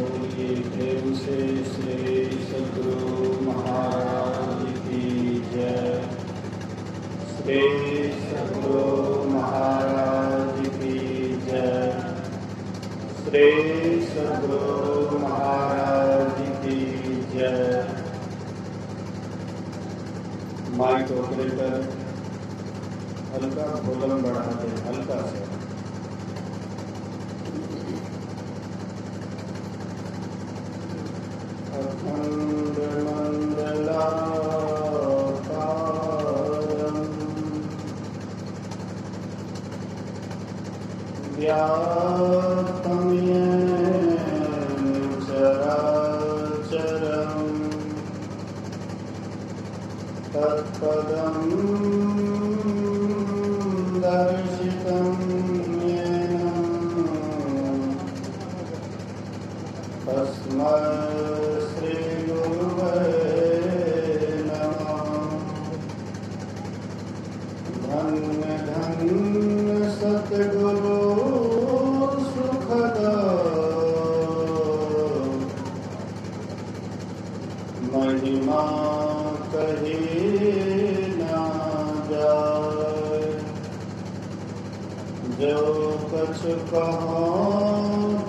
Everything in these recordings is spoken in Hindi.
बोलिए प्रेम से श्री सद्गुरु महाराज की जय। श्री सद्गुरु महाराज की जय। श्री सद्गुरु महाराज की जय। माइक ऑपरेटर हल्का वॉल्यूम बढ़ा दे, हल्का से। अखंड मंडलाकारं व्याप्तं येन चराचरं तत्पदं दर्शितं येन तस्मै सतगुरु सुखदा महिमा कही ना जाए। जो कुछ कहो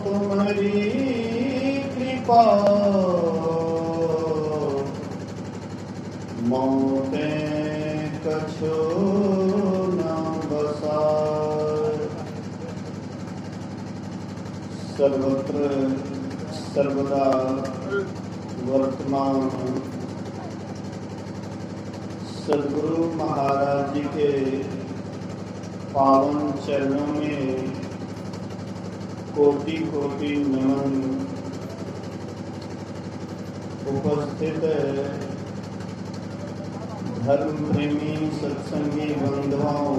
तुम्हारी कृपा मोतें कछु सर्वत्र सर्वदा वर्तमान सद्गुरु महाराज जी के पावन चरणों में कोटि कोटि नमन। उपस्थित धर्म प्रेमी सत्संगी बंधुओं,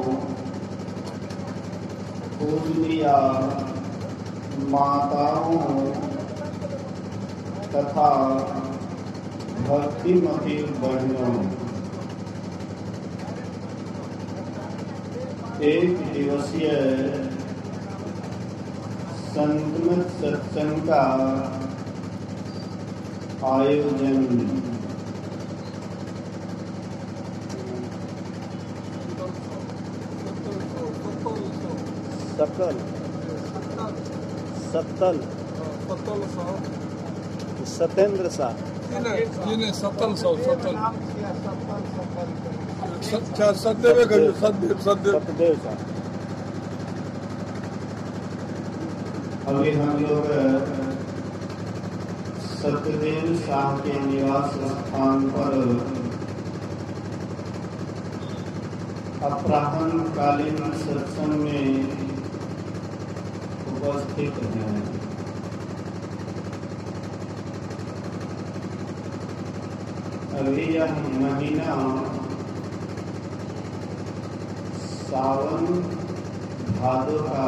पूजनीय माताओं तथा भक्तिमती बहनों, एक दिवसीय संतमत सत्संग का आयोजन सतेंद्र शाह सतदेव शाह। अभी हम लोग सतदेव शाह के निवास स्थान पर अपराह्न कालीन सत्संग में उपस्थित हैं। अभी यह महीना सावन भादो का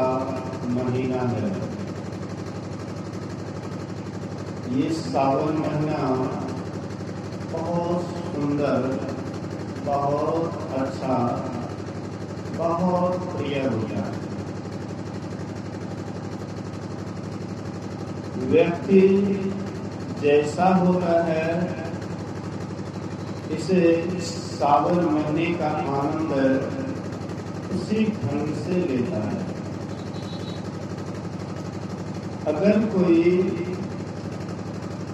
महीना है। ये सावन महीना बहुत सुंदर, बहुत अच्छा, बहुत प्रिय होता है। व्यक्ति जैसा होता है इसे सावन महीने का आनंद उसी ढंग से लेता है। अगर कोई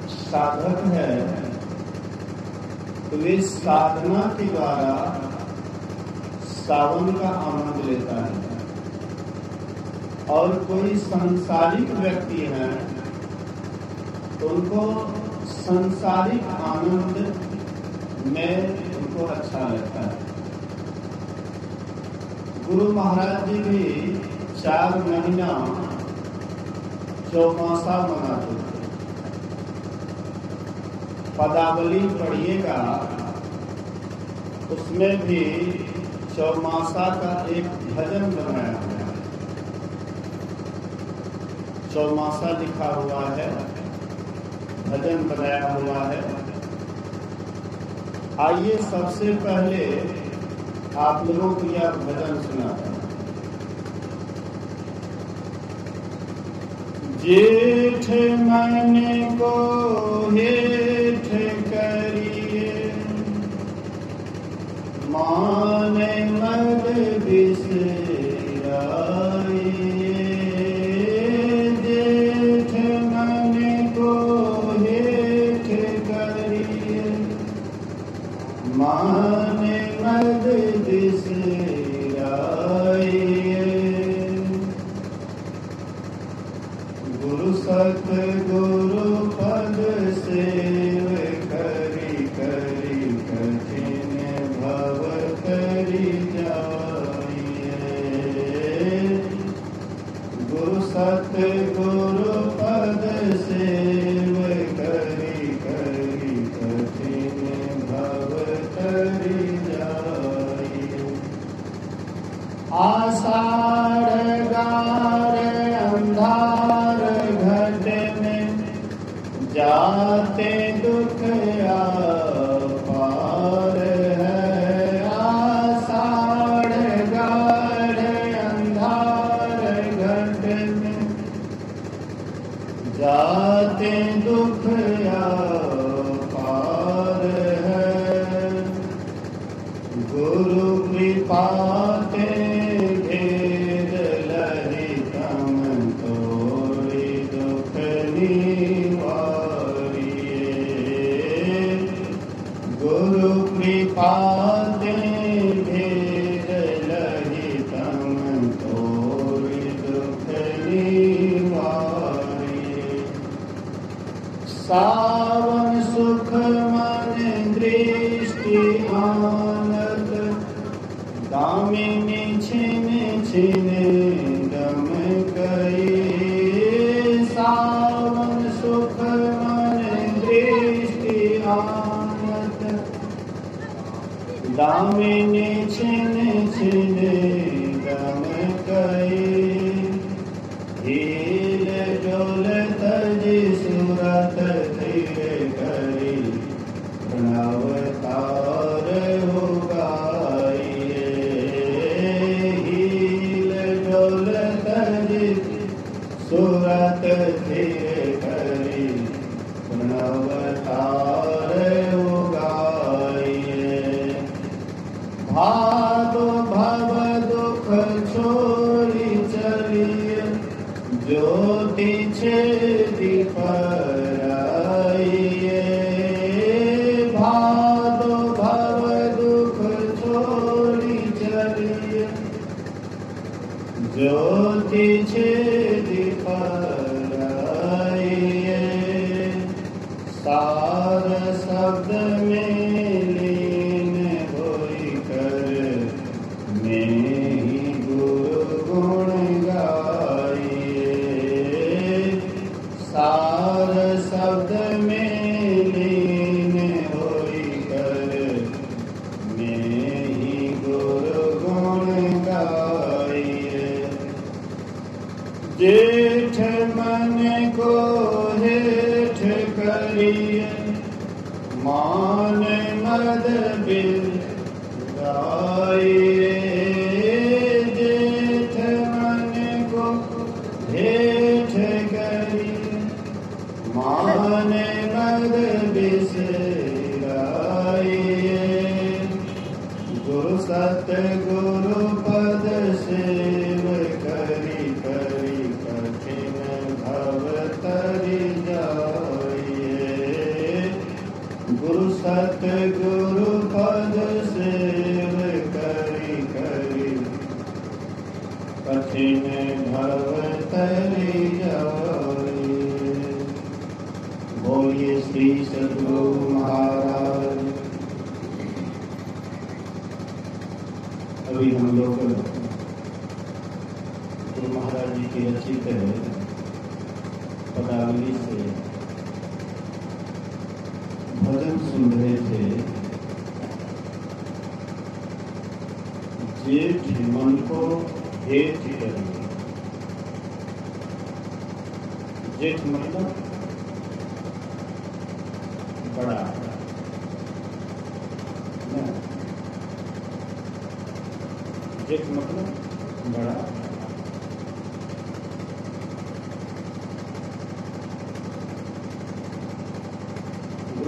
साधक है तो वे साधना के द्वारा सावन का आनंद लेता है, और कोई सांसारिक व्यक्ति है तो उनको सांसारिक आनंद में उनको अच्छा लगता है। गुरु महाराज जी भी 4 महीना चौमासा मनाते थे। पदावली पढ़िएगा, उसमें भी चौमासा का एक भजन बनाया हुआ है। चौमासा लिखा हुआ है, भजन बनाया हुआ है। आइए सबसे पहले आप लोगों को यह भजन सुनाता हूं। जेठ मन को हेठ करिए, मान मद बिसराइए। जेठ मन को हेठ करिए, मान मद बिसराइए। गुरु सत गुरु पद सेव करी करी, कठिन भव करी जाइए। गुरु सत गुरु पद सेव करी करी, कठिन भव करी जाइए। आषाढ़ गार अंधार घट में, जाते दुख अपार है। आषाढ़ गार अंधार घट में, जाते दुख अपार है। गुरु कृपा ते भेद ललितम, तोड़ी दुख निवारिए। गुरु कृपा ते भेद ललितम, तोड़ी दुख निवारिए। सावन सुख मन दृष्टि आनत, दामिनी छिन छिन दम गई। सावन सुख मन दृष्टि आनत, दामिनी छिन छिन दम गई। हील डोल तजी सुरत धीर करी, प्रणवतार हो गाइए। हील डोल तजी सुरत धीर करी, प्रणवतार हो गाइए। भादो भव दुख छोड़ी चलिए, ज्योति छेदी पराइए। भादो भव दुख छोड़ी चलिए, ज्योति छेदी पराइए। सार शब्द में लीन होई कर, मैं ही गुरु गुण गाइए। सार शब्द में लीन होई कर, मैं ही गुरु गुण गाइए। जेठ मन को हेठ करिए, मान मद बिसराइए। जेठ मन को हेठ करिए, मान मद बिसराइए। गुरु सत गुरु पद सेव करी करी, कठिन भव तरि जाइए। गुरु सत गुरु पद सेव करी करी, कठिन भव तरि जाइए। बोलिए श्री सद्गुरु महाराज। अभी हम लोग गुरु महाराज जी की रचित पदावली से भजन सुन रहे थे। जेठ मन को हेठ करिए। जेठ मतलब बड़ा, जेठ मतलब बड़ा।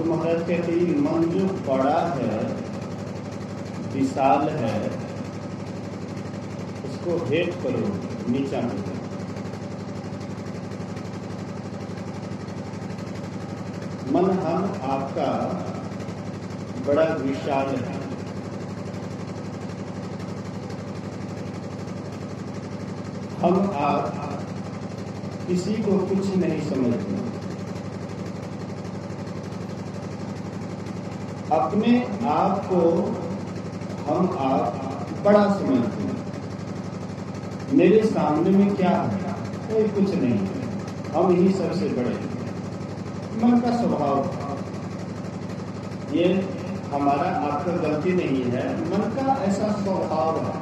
महाराज कहते हैं मन जो बड़ा है, विशाल है, उसको हेट करो, नीचा करो। मन हम आपका बड़ा विशाल है, हम आप किसी को कुछ नहीं समझते, अपने आप को हम आप बड़ा समझते हैं। मेरे सामने में क्या है, कोई कुछ नहीं है, हम ही सबसे बड़े हैं। मन का स्वभाव, ये हमारा आपका गलती नहीं है, मन का ऐसा स्वभाव है,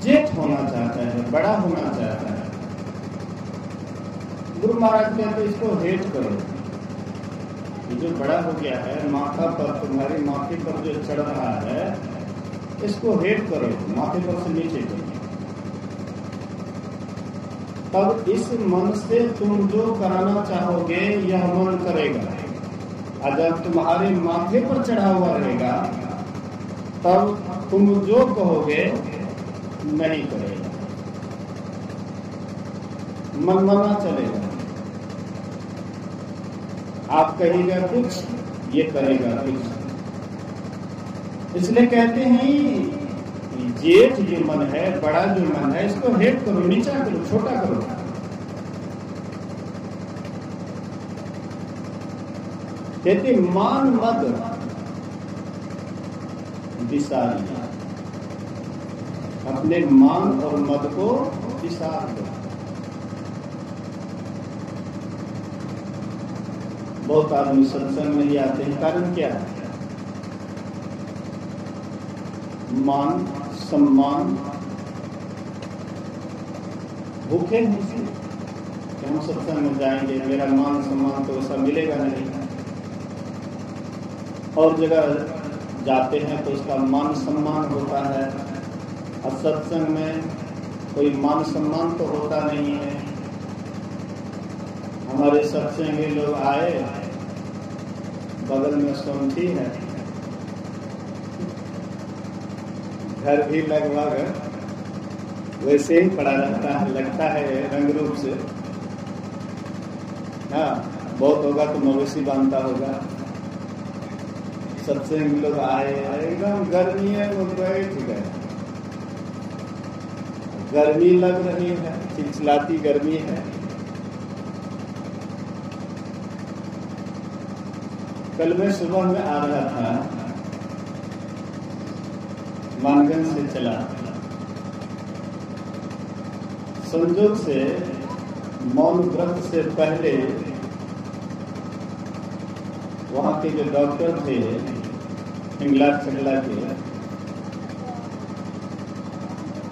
जेठ होना चाहता है, बड़ा होना चाहता है। गुरु महाराज कहते इसको हेट करो, जो बड़ा हो गया है, माथा पर, तुम्हारे माथे पर जो चढ़ रहा है, इसको हेट करो, माथे पर से नीचे करो। तब इस मन से तुम जो कराना चाहोगे यह मन करेगा, और जब तुम्हारे माथे पर चढ़ा हुआ रहेगा तब तुम जो कहोगे नहीं करेगा, मनमाना चलेगा। आप कहिएगा कुछ, ये करेगा कुछ। इसलिए कहते हैं जेठ जो मन है, बड़ा जो मन है, इसको हेट करो, नीचा करो, छोटा करो। कहते मान मद विसारी, अपने मान और मद को विसार दो। बहुत आदमी सत्संग में ही आते हैं, कारण क्या है? मान सम्मान भूखे हैं कि हम सत्संग में जाएंगे, मेरा मान सम्मान तो ऐसा मिलेगा नहीं। और जगह जाते हैं तो उसका मान सम्मान होता है, और सत्संग में कोई मान सम्मान तो होता नहीं है। हमारे सत्संगी लोग आए, बगल में सोमठी है, घर भी लगभग वैसे ही पड़ा रहता है, लगता है रंग रूप से। हाँ, बहुत होगा तो मवेशी बांधता होगा। सत्संग लोग आए, एकदम गर्मी है, वो बैठ गए, गर्मी लग रही है, चिलचिलाती गर्मी है। कल मैं सुबह में आ रहा था, मानगंज से चला, संजोग से मौन व्रत से पहले वहां के जो डॉक्टर थे हिंगलाज चकला के,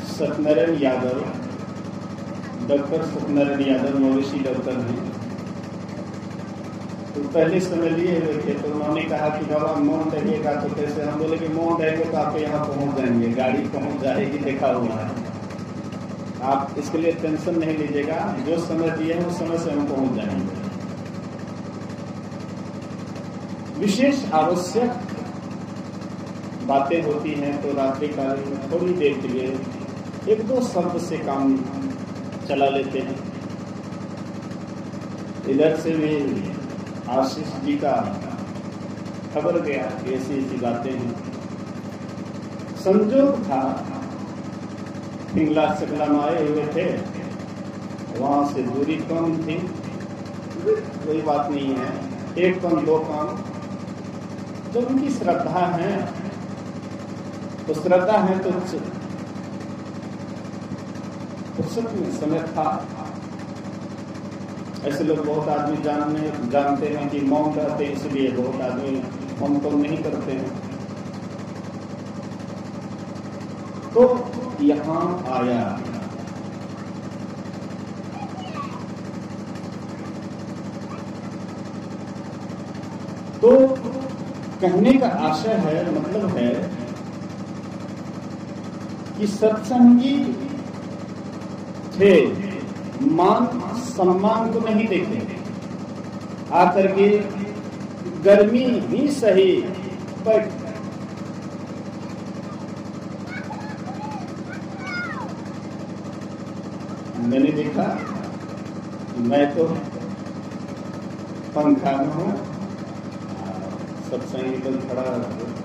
सत्यनारायण यादव, डॉक्टर सत्यनारायण यादव मवेशी डॉक्टर हैं, तो पहले समय लिए हुए थे। तो उन्होंने कहा कि बाबा मौन रहिएगा, तो कैसे? हम बोले कि मौन रहेंगे तो आप यहाँ पहुँच जाएंगे, गाड़ी पहुँच जाएगी, देखा हुआ है, आप इसके लिए टेंशन नहीं लीजिएगा, जो समय दिए हैं उस समय से हम पहुँच जाएंगे। विशेष आवश्यक बातें होती हैं तो रात्रि काल में थोड़ी देर के लिए एक दो शब्द से काम चला लेते हैं। इधर से भी आशीष जी का खबर गया कि ऐसी ऐसी बातें हैं। संजोग था हिंगलाज चकला में आए हुए थे, वहां से दूरी कम थी, कोई बात नहीं है, एक कम दो कम, जब उनकी श्रद्धा है तो श्रद्धा है तो फुर्सत में समय था। ऐसे लोग बहुत आदमी जानते हैं कि मौन रहते हैं, इसलिए बहुत आदमी मौन तो नहीं करते हैं। तो यहाँ आया, तो कहने का आशय है, मतलब है कि सत्संगी थे, मान सम्मान को नहीं देखे, आकर के गर्मी भी सही, बट मैंने देखा, मैं तो पंखा में हूँ, सत्संग तो थोड़ा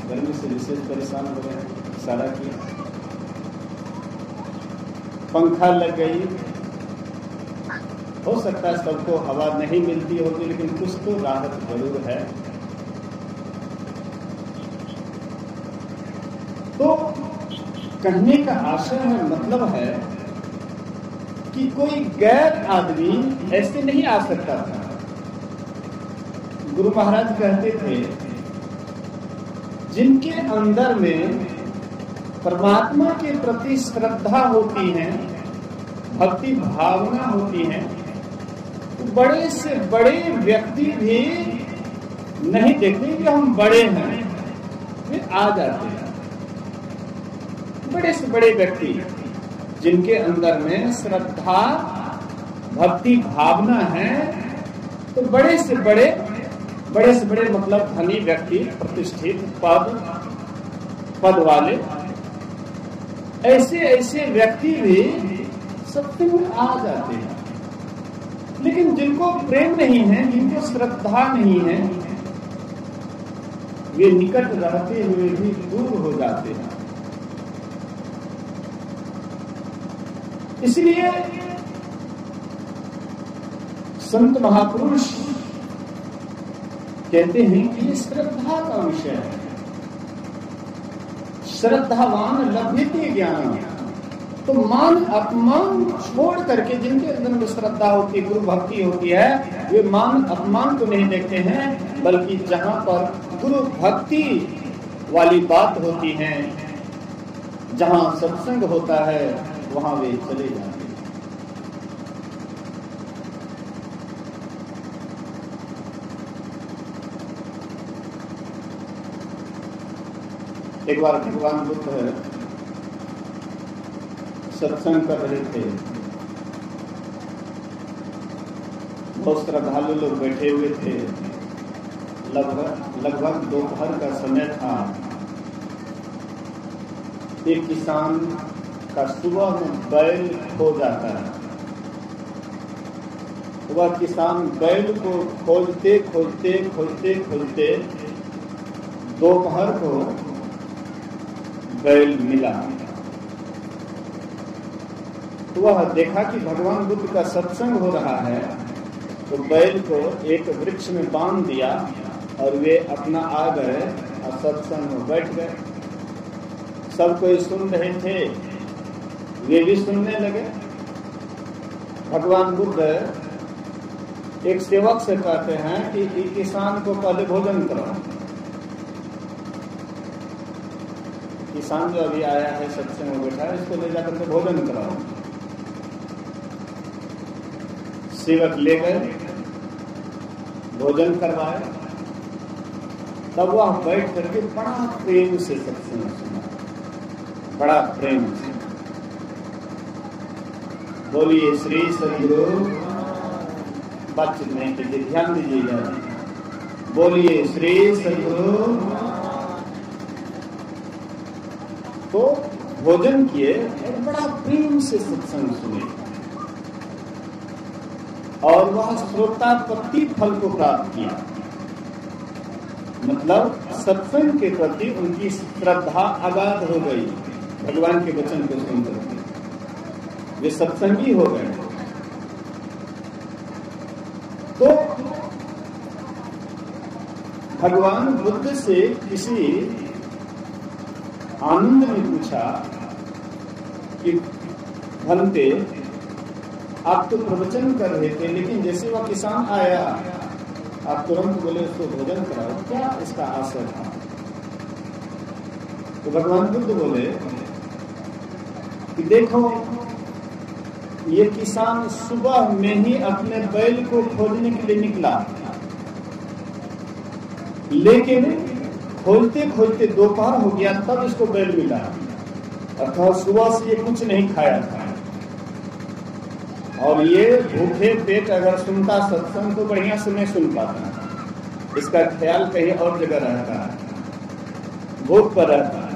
गर्मी से विशेष परेशान हो गए, इशारा किया, पंखा लग गई। हो सकता है सबको हवा नहीं मिलती होगी, लेकिन कुछ तो राहत जरूर है। तो कहने का आशय है, मतलब है कि कोई गैर आदमी ऐसे नहीं आ सकता था। गुरु महाराज कहते थे, जिनके अंदर में परमात्मा के प्रति श्रद्धा होती है, भक्ति भावना होती है, तो बड़े से बड़े व्यक्ति भी नहीं देखते कि हम बड़े हैं, वे आ जाते हैं। बड़े से बड़े व्यक्ति जिनके अंदर में श्रद्धा भक्ति भावना है, तो बड़े से बड़े मतलब धनी व्यक्ति, प्रतिष्ठित पद वाले, ऐसे व्यक्ति भी सत्संग में आ जाते हैं। लेकिन जिनको प्रेम नहीं है, जिनको श्रद्धा नहीं है, वे निकट रहते हुए भी दूर हो जाते हैं। इसलिए संत महापुरुष कहते हैं कि ये श्रद्धा का विषय है। श्रद्धावान लभ्यते ज्ञान। तो मान अपमान छोड़ करके जिनके अंदर में श्रद्धा होती है, गुरु भक्ति होती है, वे मान अपमान को नहीं देखते हैं, बल्कि जहां पर गुरु भक्ति वाली बात होती है, जहां सत्संग होता है, वहां वे चले जाते हैं। एक बार भगवान बुद्ध सत्संग कर रहे थे, बहुत श्रद्धालु लोग बैठे हुए थे। लगभग दोपहर का समय था। एक किसान का सुबह में बैल खो जाता है। वह किसान बैल को खोजते दोपहर को बैल मिला। तो वह देखा कि भगवान बुद्ध का सत्संग हो रहा है, तो बैल को एक वृक्ष में बांध दिया और वे अपना आ गए और सत्संग में बैठ गए। सब कोई सुन रहे थे, वे भी सुनने लगे। भगवान बुद्ध एक सेवक से कहते हैं कि किसान को पहले भोजन कराओ। किसान जो अभी आया है, सत्संग में बैठा है, इसको ले जाकर के भोजन कराओ। सेवक ले गए, भोजन करवाए, तब वह बैठ करके बड़ा प्रेम से सत्संग सुना, बड़ा प्रेम से। बोलिए श्री सद्गुरु, बातचीत नहीं कीजिए, ध्यान दीजिएगा। बोलिए श्री सद्गुरु। तो भोजन किए और बड़ा प्रेम से सत्संग सुने, और वह श्रोतापत्ति फल को प्राप्त किया। मतलब सत्संग के प्रति उनकी श्रद्धा अगाध हो गई। भगवान के वचन को सुनकर वे सत्संगी हो गए। तो भगवान बुद्ध से किसी आनंद ने पूछा कि भंते, आप तो प्रवचन कर रहे थे, लेकिन जैसे वह किसान आया आप तुरंत बोले उसको भोजन कराओ, क्या इसका आशय था? तो भगवान बुद्ध बोले कि देखो, ये किसान सुबह में ही अपने बैल को खोजने के लिए निकला, लेकिन खोजते खोजते दोपहर हो गया, तब इसको बैल मिला। अर्थात सुबह से ये कुछ नहीं खाया था, और ये भूखे पेट अगर सुनता सत्संग तो बढ़िया से नहीं सुन पाता। इसका ख्याल कहीं और जगह रहता है, भोग पर रहता है।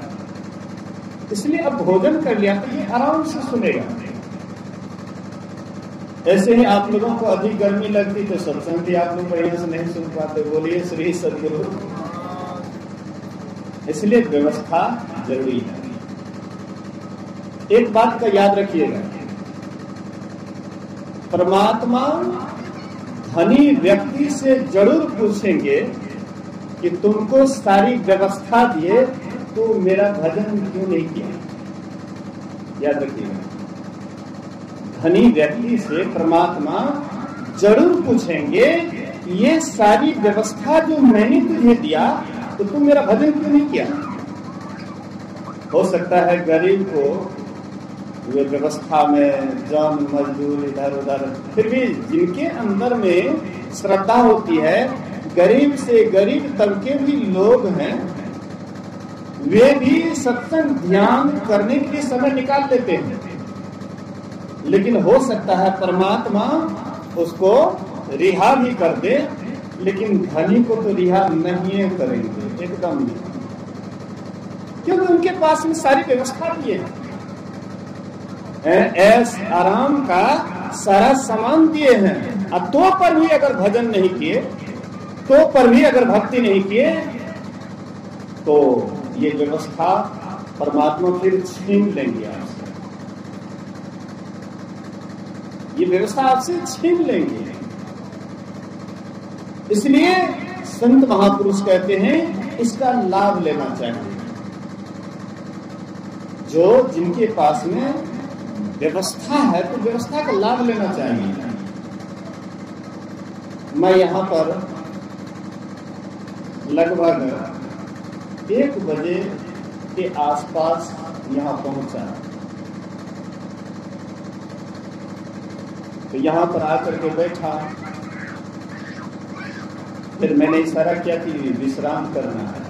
इसलिए अब भोजन कर लिया तो ये आराम से सुनेगा। ऐसे ही आप लोगों को अधिक गर्मी लगती तो सत्संग भी आप लोग बढ़िया से नहीं सुन पाते। बोलिए श्री सद्गुरु। इसलिए व्यवस्था जरूरी है। एक बात का याद रखिएगा, परमात्मा धनी व्यक्ति से जरूर पूछेंगे कि तुमको सारी व्यवस्था दिए तो मेरा भजन क्यों नहीं किया। याद रखिएगा, धनी व्यक्ति से परमात्मा जरूर पूछेंगे ये सारी व्यवस्था जो मैंने तुझे दिया तो तुम मेरा भजन क्यों नहीं किया। हो सकता है गरीब को वे व्यवस्था में जन मजदूर इधर उधर, फिर भी जिनके अंदर में श्रद्धा होती है, गरीब से गरीब तबके भी लोग हैं, वे भी सत्संग ध्यान करने के लिए समय निकाल लेते हैं। लेकिन हो सकता है परमात्मा उसको रिहा भी कर दे, लेकिन धनी को तो रिहा नहीं करेंगे, एकदम नहीं, क्योंकि उनके पास में सारी व्यवस्था भी है, ऐस आराम का सारा सामान दिए हैं। अब तो पर भी अगर भजन नहीं किए, तो पर भी अगर भक्ति नहीं किए, तो ये व्यवस्था परमात्मा फिर छीन लेंगे आपसे, ये व्यवस्था आपसे छीन लेंगे। इसलिए संत महापुरुष कहते हैं इसका लाभ लेना चाहिए। जो जिनके पास में व्यवस्था है तो व्यवस्था का लाभ लेना चाहिए। मैं यहां पर लगभग 1 बजे के आसपास यहां पहुंचा, तो यहां पर आकर के बैठा, फिर मैंने इशारा किया कि विश्राम करना है।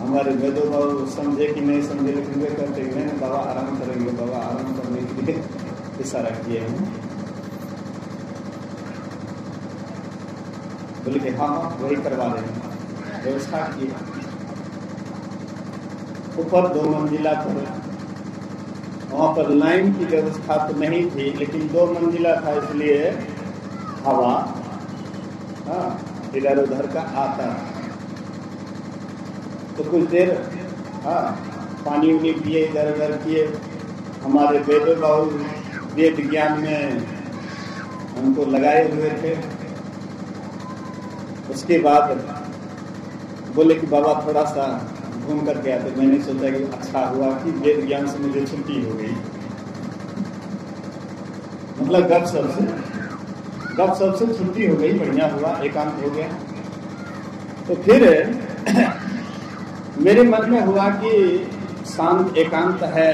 हमारे वेदो बाबू समझे कि नहीं समझे, लेकिन वे कहते हैं बाबा आराम करेंगे, बाबा आराम करने के लिए इशारा किए हैं। बोले कि हाँ वही करवा रहे हैं, व्यवस्था की। ऊपर 2 मंजिला पर, वहां पर लाइन की व्यवस्था तो नहीं थी, लेकिन 2 मंजिला था, इसलिए हवा इधर उधर का आता है। तो कुछ देर पानी उनी पिए, इधर उधर किए। हमारे वेदो बाबू वेद ज्ञान में हमको लगाए हुए थे। उसके बाद बोले कि बाबा थोड़ा सा घूम कर गया, तो मैंने सोचा कि अच्छा हुआ कि वेद ज्ञान से मुझे छुट्टी हो गई, मतलब गपशप से छुट्टी हो गई, बढ़िया हुआ, एकांत हो गया। तो फिर मेरे मन में हुआ कि शांत एकांत है,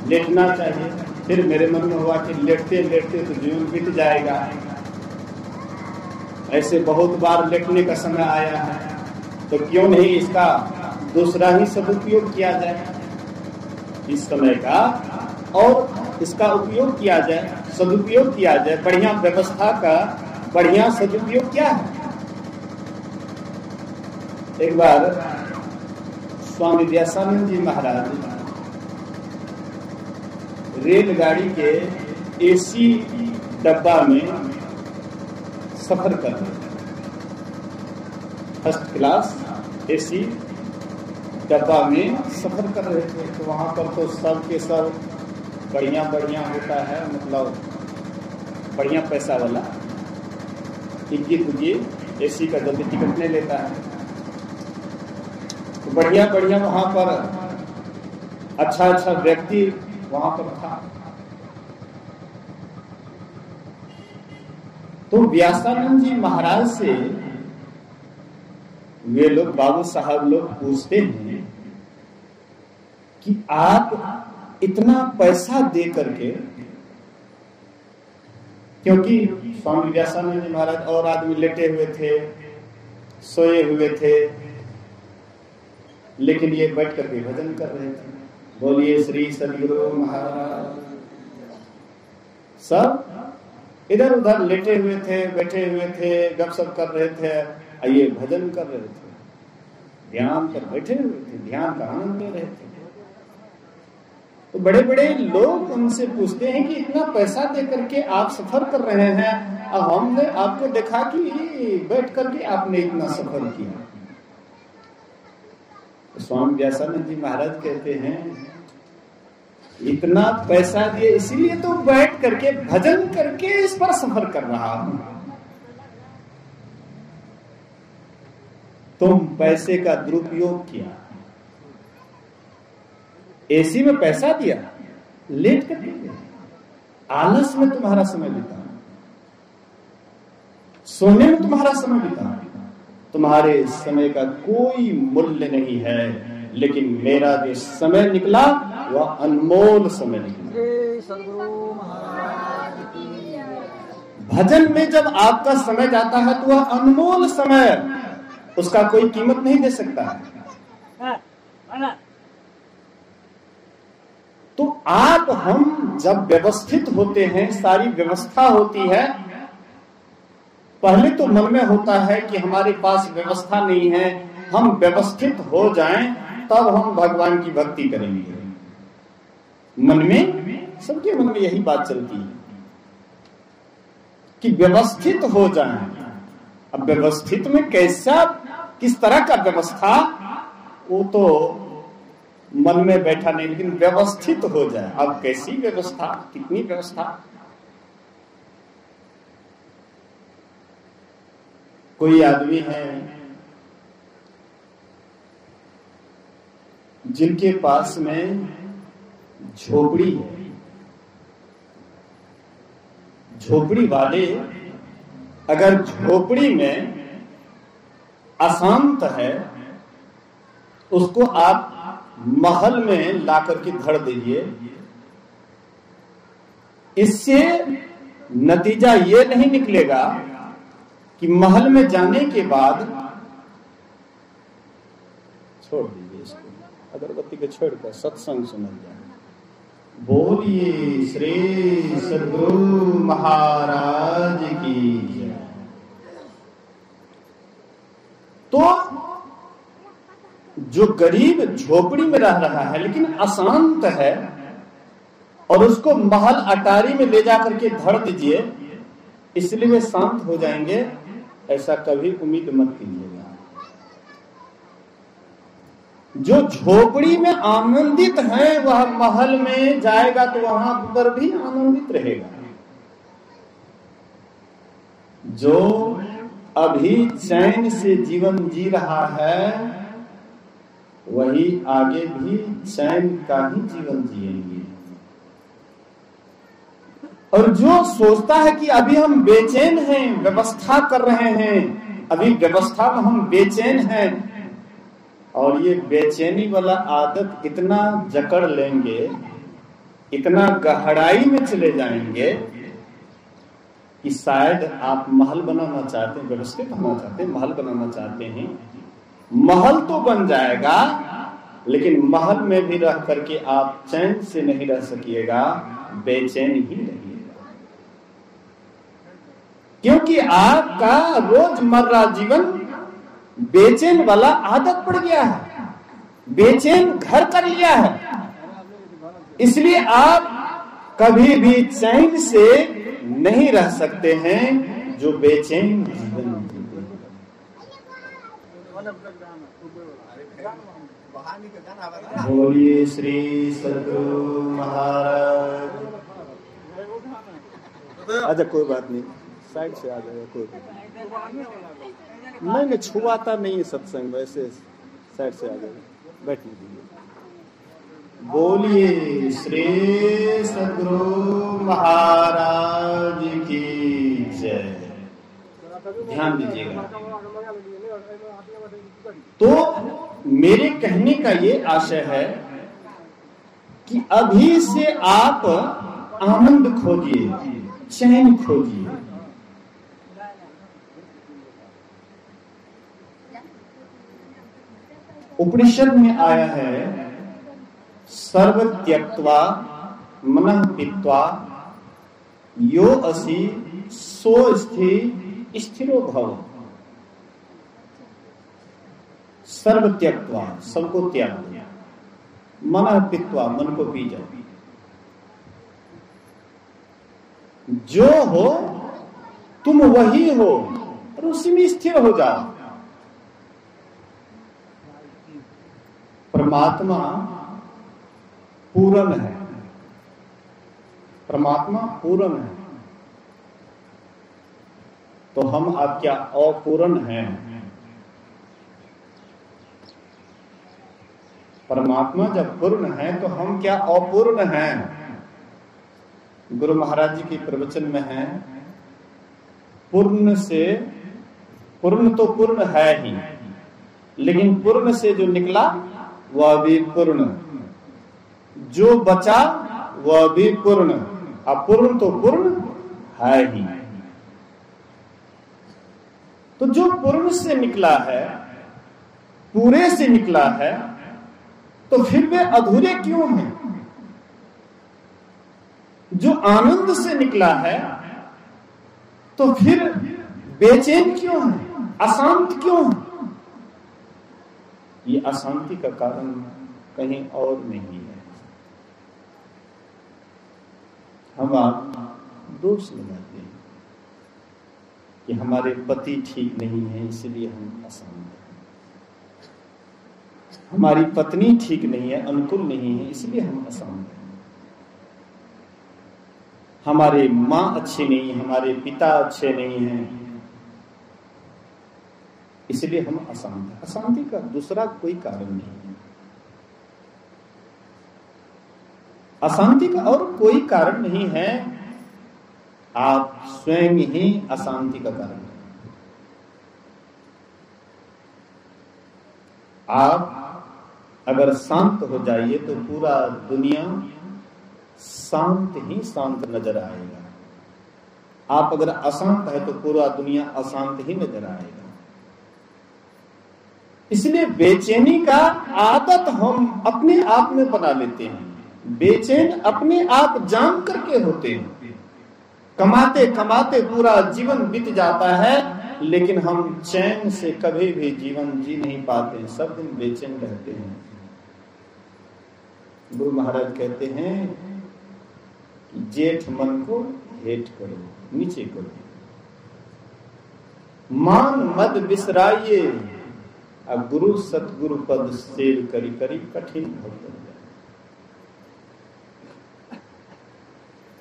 लेटना चाहिए। फिर मेरे मन में हुआ कि लेटते लेटते तो जीवन बीत जाएगा, ऐसे बहुत बार लेटने का समय आया है, तो क्यों नहीं इसका दूसरा ही सदुपयोग किया जाए, इस समय का और इसका उपयोग किया जाए, सदुपयोग किया जाए। बढ़िया व्यवस्था का बढ़िया सदुपयोग क्या है। एक बार स्वामी व्यासानंद जी महाराज रेलगाड़ी के एसी डब्बा में सफर कर रहे थे, फर्स्ट क्लास एसी डब्बा में सफर कर रहे थे। तो वहां पर तो सब के सब बढ़िया बढ़िया होता है, मतलब बढ़िया पैसा वाला, इक्की एसी का जल्दी टिकट नहीं लेता है। तो बढ़िया बढ़िया वहां पर अच्छा व्यक्ति वहां पर था। तो व्यासानंद जी महाराज से वे लोग, बाबू साहब लोग पूछते हैं कि आप इतना पैसा दे करके, क्योंकि स्वामी व्यासानंद जी महाराज और आदमी लेटे हुए थे, सोए हुए थे, लेकिन ये बैठ करके भजन कर रहे थे। बोलिए श्री सद्गुरु महाराज। सब इधर उधर लेटे हुए थे, बैठे हुए थे, गपशप कर रहे थे, ये भजन कर रहे थे, ध्यान पर बैठे हुए थे, ध्यान का आनंद ले रहे थे। तो बड़े बड़े लोग उनसे पूछते हैं कि इतना पैसा दे करके आप सफर कर रहे हैं, अब हमने आपको देखा कि बैठ करके आपने इतना सफर किया। तो स्वामी व्यासानंद जी महाराज कहते हैं इतना पैसा दिए इसीलिए तो बैठ करके भजन करके इस पर सफर कर रहा हूं। तुम पैसे का दुरुपयोग किया, एसी में पैसा दिया, लेट करके आलस में तुम्हारा समय बीता, सोने में तुम्हारा समय बीता, तुम्हारे समय का कोई मूल्य नहीं है। लेकिन मेरा जो समय निकला वह अनमोल समय निकला। भजन में जब आपका समय जाता है तो वह अनमोल समय, उसका कोई कीमत नहीं दे सकता है। तो आप हम जब व्यवस्थित होते हैं, सारी व्यवस्था होती है, पहले तो मन में होता है कि हमारे पास व्यवस्था नहीं है, हम व्यवस्थित हो जाएं तब हम भगवान की भक्ति करेंगे। मन में, सबके मन में यही बात चलती है कि व्यवस्थित हो जाएं। अब व्यवस्थित में कैसा, किस तरह का व्यवस्था, वो तो मन में बैठा नहीं, लेकिन व्यवस्थित हो जाए। अब कैसी व्यवस्था, कितनी व्यवस्था। कोई आदमी है जिनके पास में झोपड़ी है, झोपड़ी वाले अगर झोपड़ी में अशांत है, उसको आप महल में ला करके धर दीजिए, इससे नतीजा ये नहीं निकलेगा कि महल में जाने के बाद छोड़ दीजिए इसको, अगरबत्ती को छोड़कर सत्संग सुन जाए। बोलिए श्री सद्गुरु महाराज की जय। तो जो गरीब झोपड़ी में रह रहा है लेकिन अशांत है, और उसको महल अटारी में ले जाकर के धर दीजिए, इसलिए वे शांत हो जाएंगे, ऐसा कभी उम्मीद मत कीजिएगा। जो झोपड़ी में आनंदित है वह महल में जाएगा तो वहां पर भी आनंदित रहेगा। जो अभी चैन से जीवन जी रहा है वही आगे भी चैन का ही जीवन जिएंगे। और जो सोचता है कि अभी हम बेचैन हैं, व्यवस्था कर रहे हैं, अभी व्यवस्था में हम बेचैन हैं, और ये बेचैनी वाला आदत इतना जकड़ लेंगे, इतना गहराई में चले जाएंगे कि शायद आप महल बनाना चाहते हैं, व्यवस्थित होना चाहते हैं, महल बनाना चाहते हैं, महल तो बन जाएगा लेकिन महल में भी रह करके आप चैन से नहीं रह सकिएगा, बेचैन ही रहिएगा। क्योंकि आपका रोजमर्रा जीवन बेचैन वाला आदत पड़ गया है, बेचैन घर कर लिया है, इसलिए आप कभी भी चैन से नहीं रह सकते हैं जो बेचैन जीवन। बोलिए श्री सद्गुरु महाराज। अच्छा कोई बात नहीं, साइड से आ जाएगा, कोई नहीं, छुआता नहीं है सत्संग, वैसे साइड से आ जाएगा, बैठ लीजिए। बोलिए श्री सद्गुरु महाराज की जय। ध्यान दीजिएगा। तो मेरे कहने का ये आशय है कि अभी से आप आनंद खोजिए, चैन खोजिए। उपनिषद में आया है, सर्व त्यक्त्वा मनः पीत्वा यो असि सो स्थिर स्थिरो भव, सर्व त्यक्त्वा, सबको त्याग दिया, मन पित्वा, मन को पी जाओ, जो हो तुम वही हो और उसी में स्थिर हो जाओ। परमात्मा पूर्ण है, परमात्मा पूर्ण है, तो हम आप क्या अपूर्ण हैं? परमात्मा जब पूर्ण है तो हम क्या अपूर्ण हैं? गुरु महाराज जी के प्रवचन में है, पूर्ण से, पूर्ण तो पूर्ण है ही, लेकिन पूर्ण से जो निकला वह भी पूर्ण, जो बचा वह भी पूर्ण, अपूर्ण तो पूर्ण है ही। तो जो पूर्ण से निकला है, पूरे से निकला है, तो फिर वे अधूरे क्यों हैं? जो आनंद से निकला है तो फिर बेचैन क्यों है, अशांत क्यों है? ये अशांति का कारण कहीं और नहीं है। हम आप दोष लगाते हैं कि हमारे पति ठीक नहीं है इसलिए हम अशांत हैं, हमारी पत्नी ठीक नहीं है, अनुकूल नहीं है इसलिए हम अशांत हैं, हमारे माँ अच्छे नहीं, हमारे पिता अच्छे नहीं हैं, इसलिए हम अशांत हैं। अशांति का दूसरा कोई कारण नहीं है, अशांति का और कोई कारण नहीं है, आप स्वयं ही अशांति का कारण है। आप अगर शांत हो जाइए तो पूरा दुनिया शांत ही शांत नजर आएगा, आप अगर अशांत है तो पूरा दुनिया अशांत ही नजर आएगा। इसलिए बेचैनी का आदत हम अपने आप में बना लेते हैं, बेचैन अपने आप जान करके होते हैं, कमाते कमाते पूरा जीवन बीत जाता है, लेकिन हम चैन से कभी भी जीवन जी नहीं पाते, सब दिन बेचैन रहते हैं। गुरु महाराज कहते हैं जेठ मन को हेठ करो, नीचे करो, मान मद बिसराइए, अब गुरु सतगुरु पद सेव करी करी कठिन भक्त।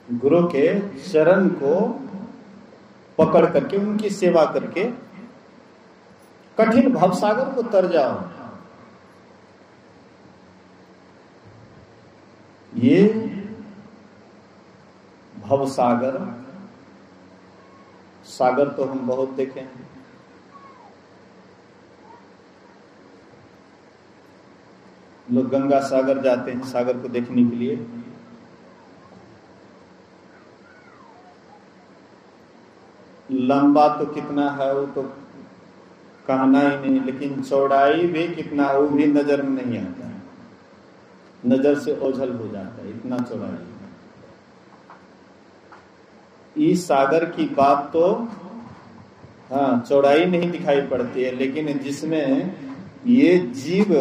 गुरु के चरण को पकड़ करके उनकी सेवा करके कठिन भवसागर को तर जाओ। ये भवसागर, सागर तो हम बहुत देखे हैं, लोग गंगा सागर जाते हैं सागर को देखने के लिए, लंबा तो कितना है वो तो कहना ही नहीं, लेकिन चौड़ाई भी कितना वो भी नजर में नहीं आता है, नजर से ओझल हो जाता है, इतना चौड़ाई। इस सागर की बात तो हाँ चौड़ाई नहीं दिखाई पड़ती है, लेकिन जिसमें ये जीव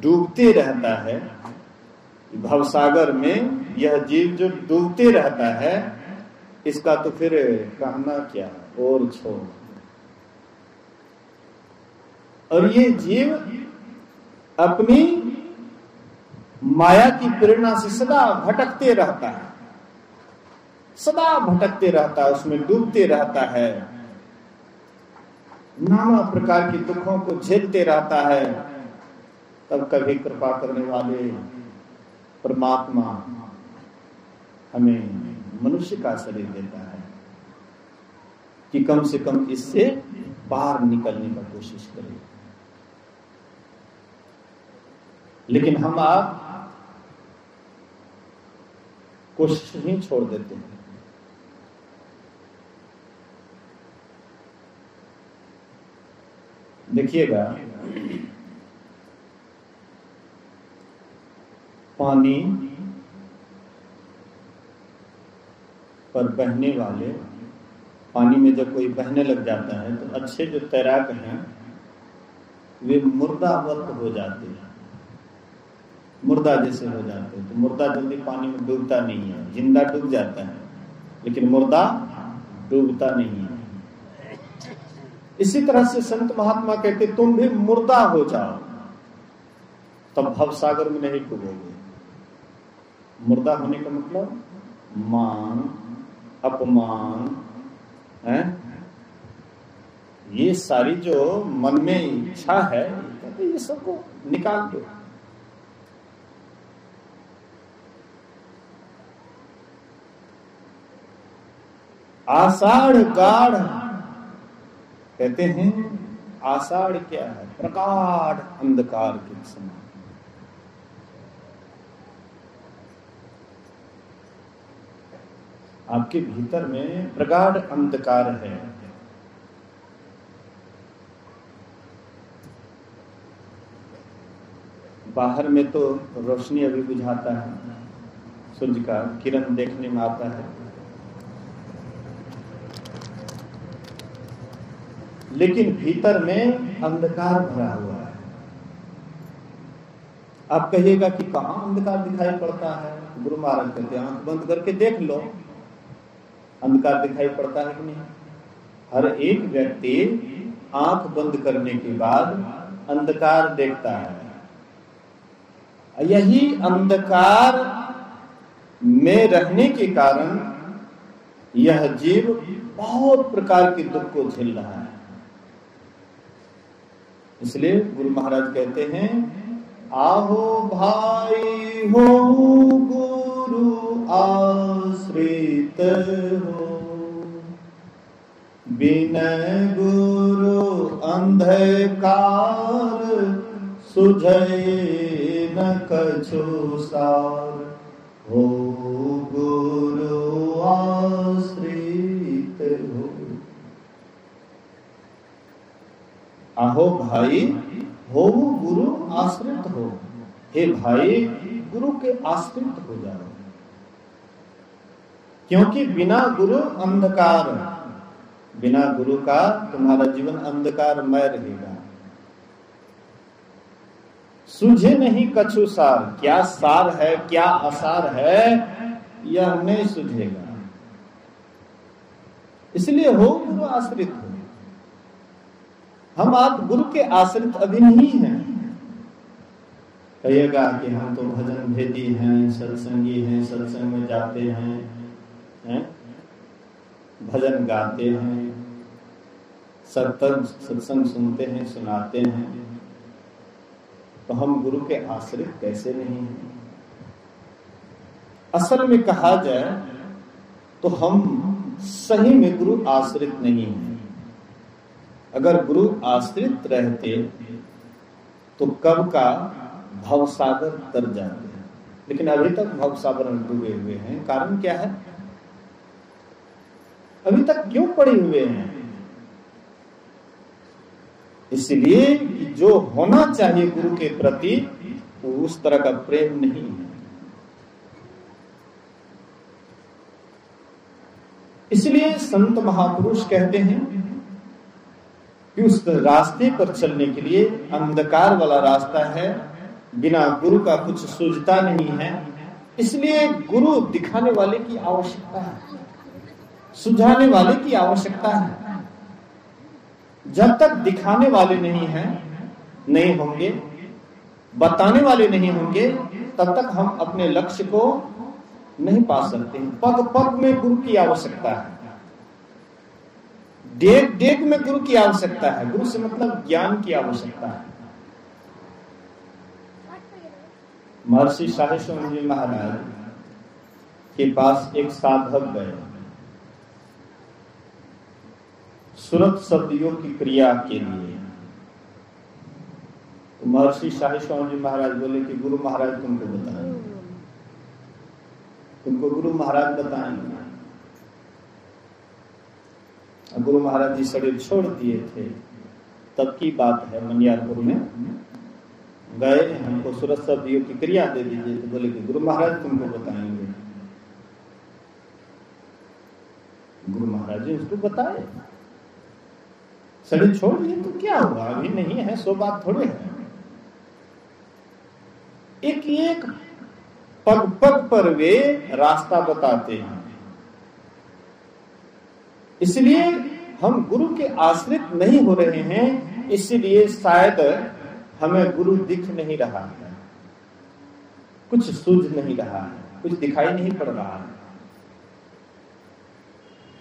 डूबते रहता है, भवसागर में यह जीव जो डूबते रहता है, इसका तो फिर कहना क्या और छोड़। और ये जीव अपनी माया की प्रेरणा से सदा भटकते रहता है, सदा भटकते रहता है, उसमें डूबते रहता है, नाना प्रकार के दुखों को झेलते रहता है। तब कभी कृपा करने वाले परमात्मा हमें मनुष्य का शरीर देता है कि कम से कम इससे बाहर निकलने का कोशिश करें। लेकिन हम आप कोशिश ही छोड़ देते हैं। देखिएगा, पानी पर बहने वाले पानी में जब कोई बहने लग जाता है तो अच्छे जो तैराक हैं वे मुर्दावत हो जाते हैं, मुर्दा जैसे हो जाते हैं। तो मुर्दा जल्दी पानी में डूबता नहीं है, जिंदा डूब जाता है लेकिन मुर्दा डूबता नहीं है। इसी तरह से संत महात्मा कहते तुम भी मुर्दा हो जाओ, तब भवसागर में नहीं डूबोगे। मुर्दा होने का मतलब मान, अपमान है, ये सारी जो मन में इच्छा है ये सबको निकाल दो। आषाढ़ गाढ़ कहते हैं, आषाढ़ क्या है? प्रगाढ़ अंधकार के समान। आपके भीतर में प्रगाढ़ अंधकार है। बाहर में तो रोशनी अभी बुझाता है, सूर्य का किरण देखने में आता है, लेकिन भीतर में अंधकार भरा हुआ है। आप कहिएगा कि कहाँ अंधकार दिखाई पड़ता है? गुरु महाराज कहते हैं आंख बंद करके देख लो, अंधकार दिखाई पड़ता है कि नहीं? हर एक व्यक्ति आंख बंद करने के बाद अंधकार देखता है। यही अंधकार में रहने के कारण यह जीव बहुत प्रकार के दुख को झेल रहा है। इसलिए गुरु महाराज कहते हैं, आहो भाई हो गुरु आश्रित हो, बिनय गुरु अंधकार सुझे न कछु सार, हो गुरु आश्रित हो। आहो भाई हो गुरु आश्रित हो, हे भाई गुरु के आश्रित हो जाओ, क्योंकि बिना गुरु अंधकार, बिना गुरु का तुम्हारा जीवन अंधकारमय रहेगा। सूझे नहीं कछु सार, क्या सार है क्या असार है यह नहीं सूझेगा। इसलिए हो गुरु आश्रित हो। हम आप गुरु के आश्रित अभी नहीं हैं। कहिएगा कि हम तो भजन भेदी हैं, सत्संगी हैं, सत्संग में जाते हैं, भजन गाते हैं, सत्संग सुनते हैं, सुनाते हैं, तो हम गुरु के आश्रित कैसे नहीं हैं? असल में कहा जाए तो हम सही में गुरु आश्रित नहीं हैं। अगर गुरु आश्रित रहते तो कब का भवसागर तर जाते हैं, लेकिन अभी तक भवसागर में डूबे हुए हैं। कारण क्या है? अभी तक क्यों पड़े हुए हैं? इसलिए जो होना चाहिए गुरु के प्रति वो उस तरह का प्रेम नहीं है। इसलिए संत महापुरुष कहते हैं कि उस रास्ते पर चलने के लिए अंधकार वाला रास्ता है, बिना गुरु का कुछ सूझता नहीं है। इसलिए गुरु दिखाने वाले की आवश्यकता है, सुझाने वाले की आवश्यकता है। जब तक दिखाने वाले नहीं होंगे, बताने वाले नहीं होंगे, तब तक हम अपने लक्ष्य को नहीं पा सकते। पग पग में गुरु की आवश्यकता है, डेग डेग में गुरु की आवश्यकता है। गुरु से मतलब ज्ञान की आवश्यकता है। महर्षि साहेश्वर जी महाराज के पास एक साधक गए सुरत शब्द योग की क्रिया के लिए। तो महर्षि साहेश्वर जी महाराज बोले कि गुरु महाराज तुमको बताएंगे, तुमको गुरु महाराज बताएंगे। गुरु महाराज जी शरीर छोड़ दिए थे, तब की बात है। मनियारपुर में गए, हमको सुरत शब्द योग की क्रिया दे दीजिए। तो बोले कि गुरु महाराज तुमको बताएंगे। गुरु महाराज जी उसको बताए, शरीर छोड़ दिए तो क्या हुआ, अभी नहीं है, सो बात थोड़े है। एक एक पग पग पर वे रास्ता बताते हैं। इसलिए हम गुरु के आश्रित नहीं हो रहे हैं, इसलिए शायद हमें गुरु दिख नहीं रहा है, कुछ सूझ नहीं रहा है, कुछ दिखाई नहीं पड़ रहा है।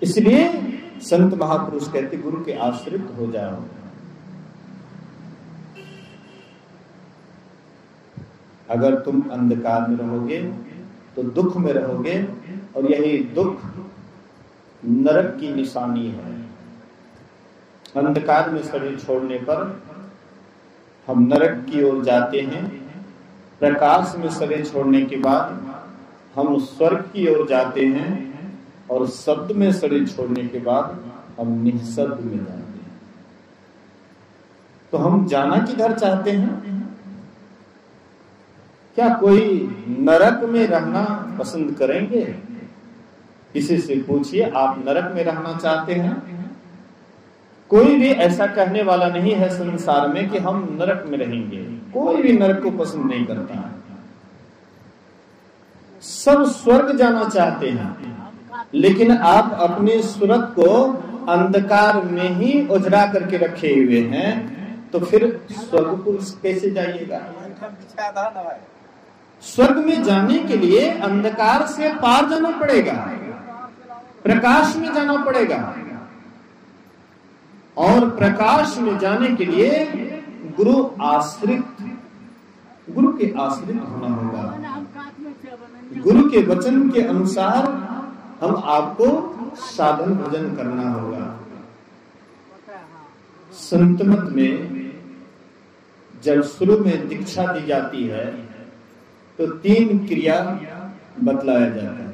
इसलिए संत महापुरुष कहते गुरु के आश्रित हो जाओ। अगर तुम अंधकार में रहोगे तो दुख में रहोगे, और यही दुख नरक की निशानी है। अंधकार में शरीर छोड़ने पर हम नरक की ओर जाते हैं, प्रकाश में शरीर छोड़ने के बाद हम स्वर्ग की ओर जाते हैं, और शब्द में शरीर छोड़ने के बाद हम निःशब्द में जाते हैं। तो हम जाना किधर चाहते हैं? क्या कोई नरक में रहना पसंद करेंगे? किसी से पूछिए, आप नरक में रहना चाहते हैं? कोई भी ऐसा कहने वाला नहीं है संसार में कि हम नरक में रहेंगे। कोई भी नरक को पसंद नहीं करता। सब स्वर्ग जाना चाहते हैं, लेकिन आप अपने सूरत को अंधकार में ही उजड़ा करके रखे हुए हैं, तो फिर स्वर्ग को कैसे जाइएगा? स्वर्ग में जाने के लिए अंधकार से पार जाना पड़ेगा, प्रकाश में जाना पड़ेगा, और प्रकाश में जाने के लिए गुरु के आश्रित होना होगा। गुरु के वचन के अनुसार हम आपको साधन भजन करना होगा। संत मत में जब शुरू में दीक्षा दी जाती है तो 3 क्रिया बतलाया जाता है।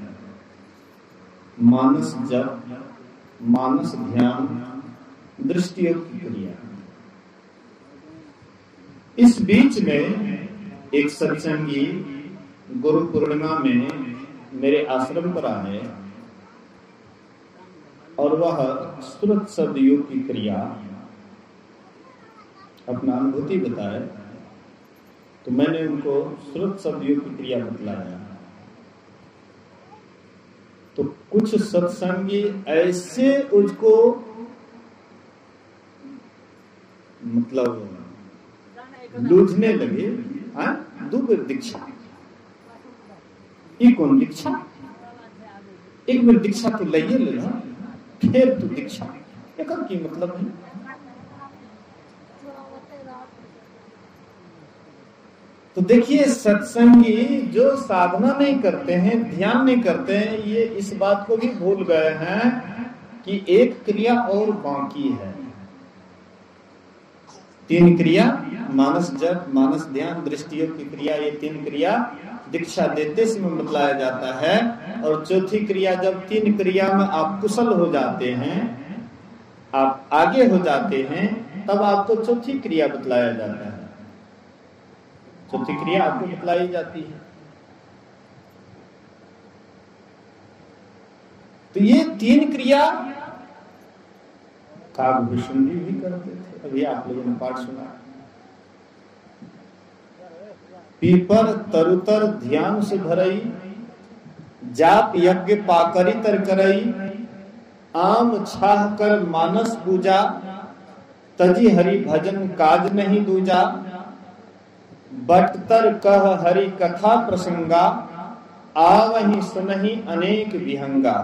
मानस जप, मानस ध्यान, दृष्टि योग की क्रिया। इस बीच में एक सत्संगी गुरु पूर्णिमा में मेरे आश्रम पर आए, और वह सुरत शब्द योग की क्रिया अपना अनुभूति बताए, तो मैंने उनको सुरत शब्द योग की क्रिया बतलाया। तो कुछ सत्संगी ऐसे उसको मतलब लूझने लगे, दूबर दीक्षा, ये कौन दीक्षा? एक बार दीक्षा तो लइए लेना, फिर तो दीक्षा, एक की मतलब नहीं। तो देखिए, सत्संगी जो साधना नहीं करते हैं, ध्यान नहीं करते हैं, ये इस बात को भी भूल गए हैं कि एक क्रिया और बाकी है। 3 क्रिया, मानस जप, मानस ध्यान, दृष्टि योग की क्रिया, ये 3 क्रिया दीक्षा देते समय बतलाया जाता है। और चौथी क्रिया, जब 3 क्रिया में आप कुशल हो जाते हैं, आप आगे हो जाते हैं, तब आपको चौथी क्रिया बतलाया जाता है। चौथी क्रिया आपको बतलाई जाती है। तो ये 3 क्रिया काकभूषण जी भी करते थे। अभी आप लोगों ने पाठ सुना। पीपर तरुतर ध्यान से भरई, जाप यज्ञ पाकरी तर करई, आम छाह कर मानस पूजा, तजी हरि भजन काज नहीं दूजा, बटतर कह हरि कथा प्रसंगा, आवहि सुनहि अनेक विहंगा।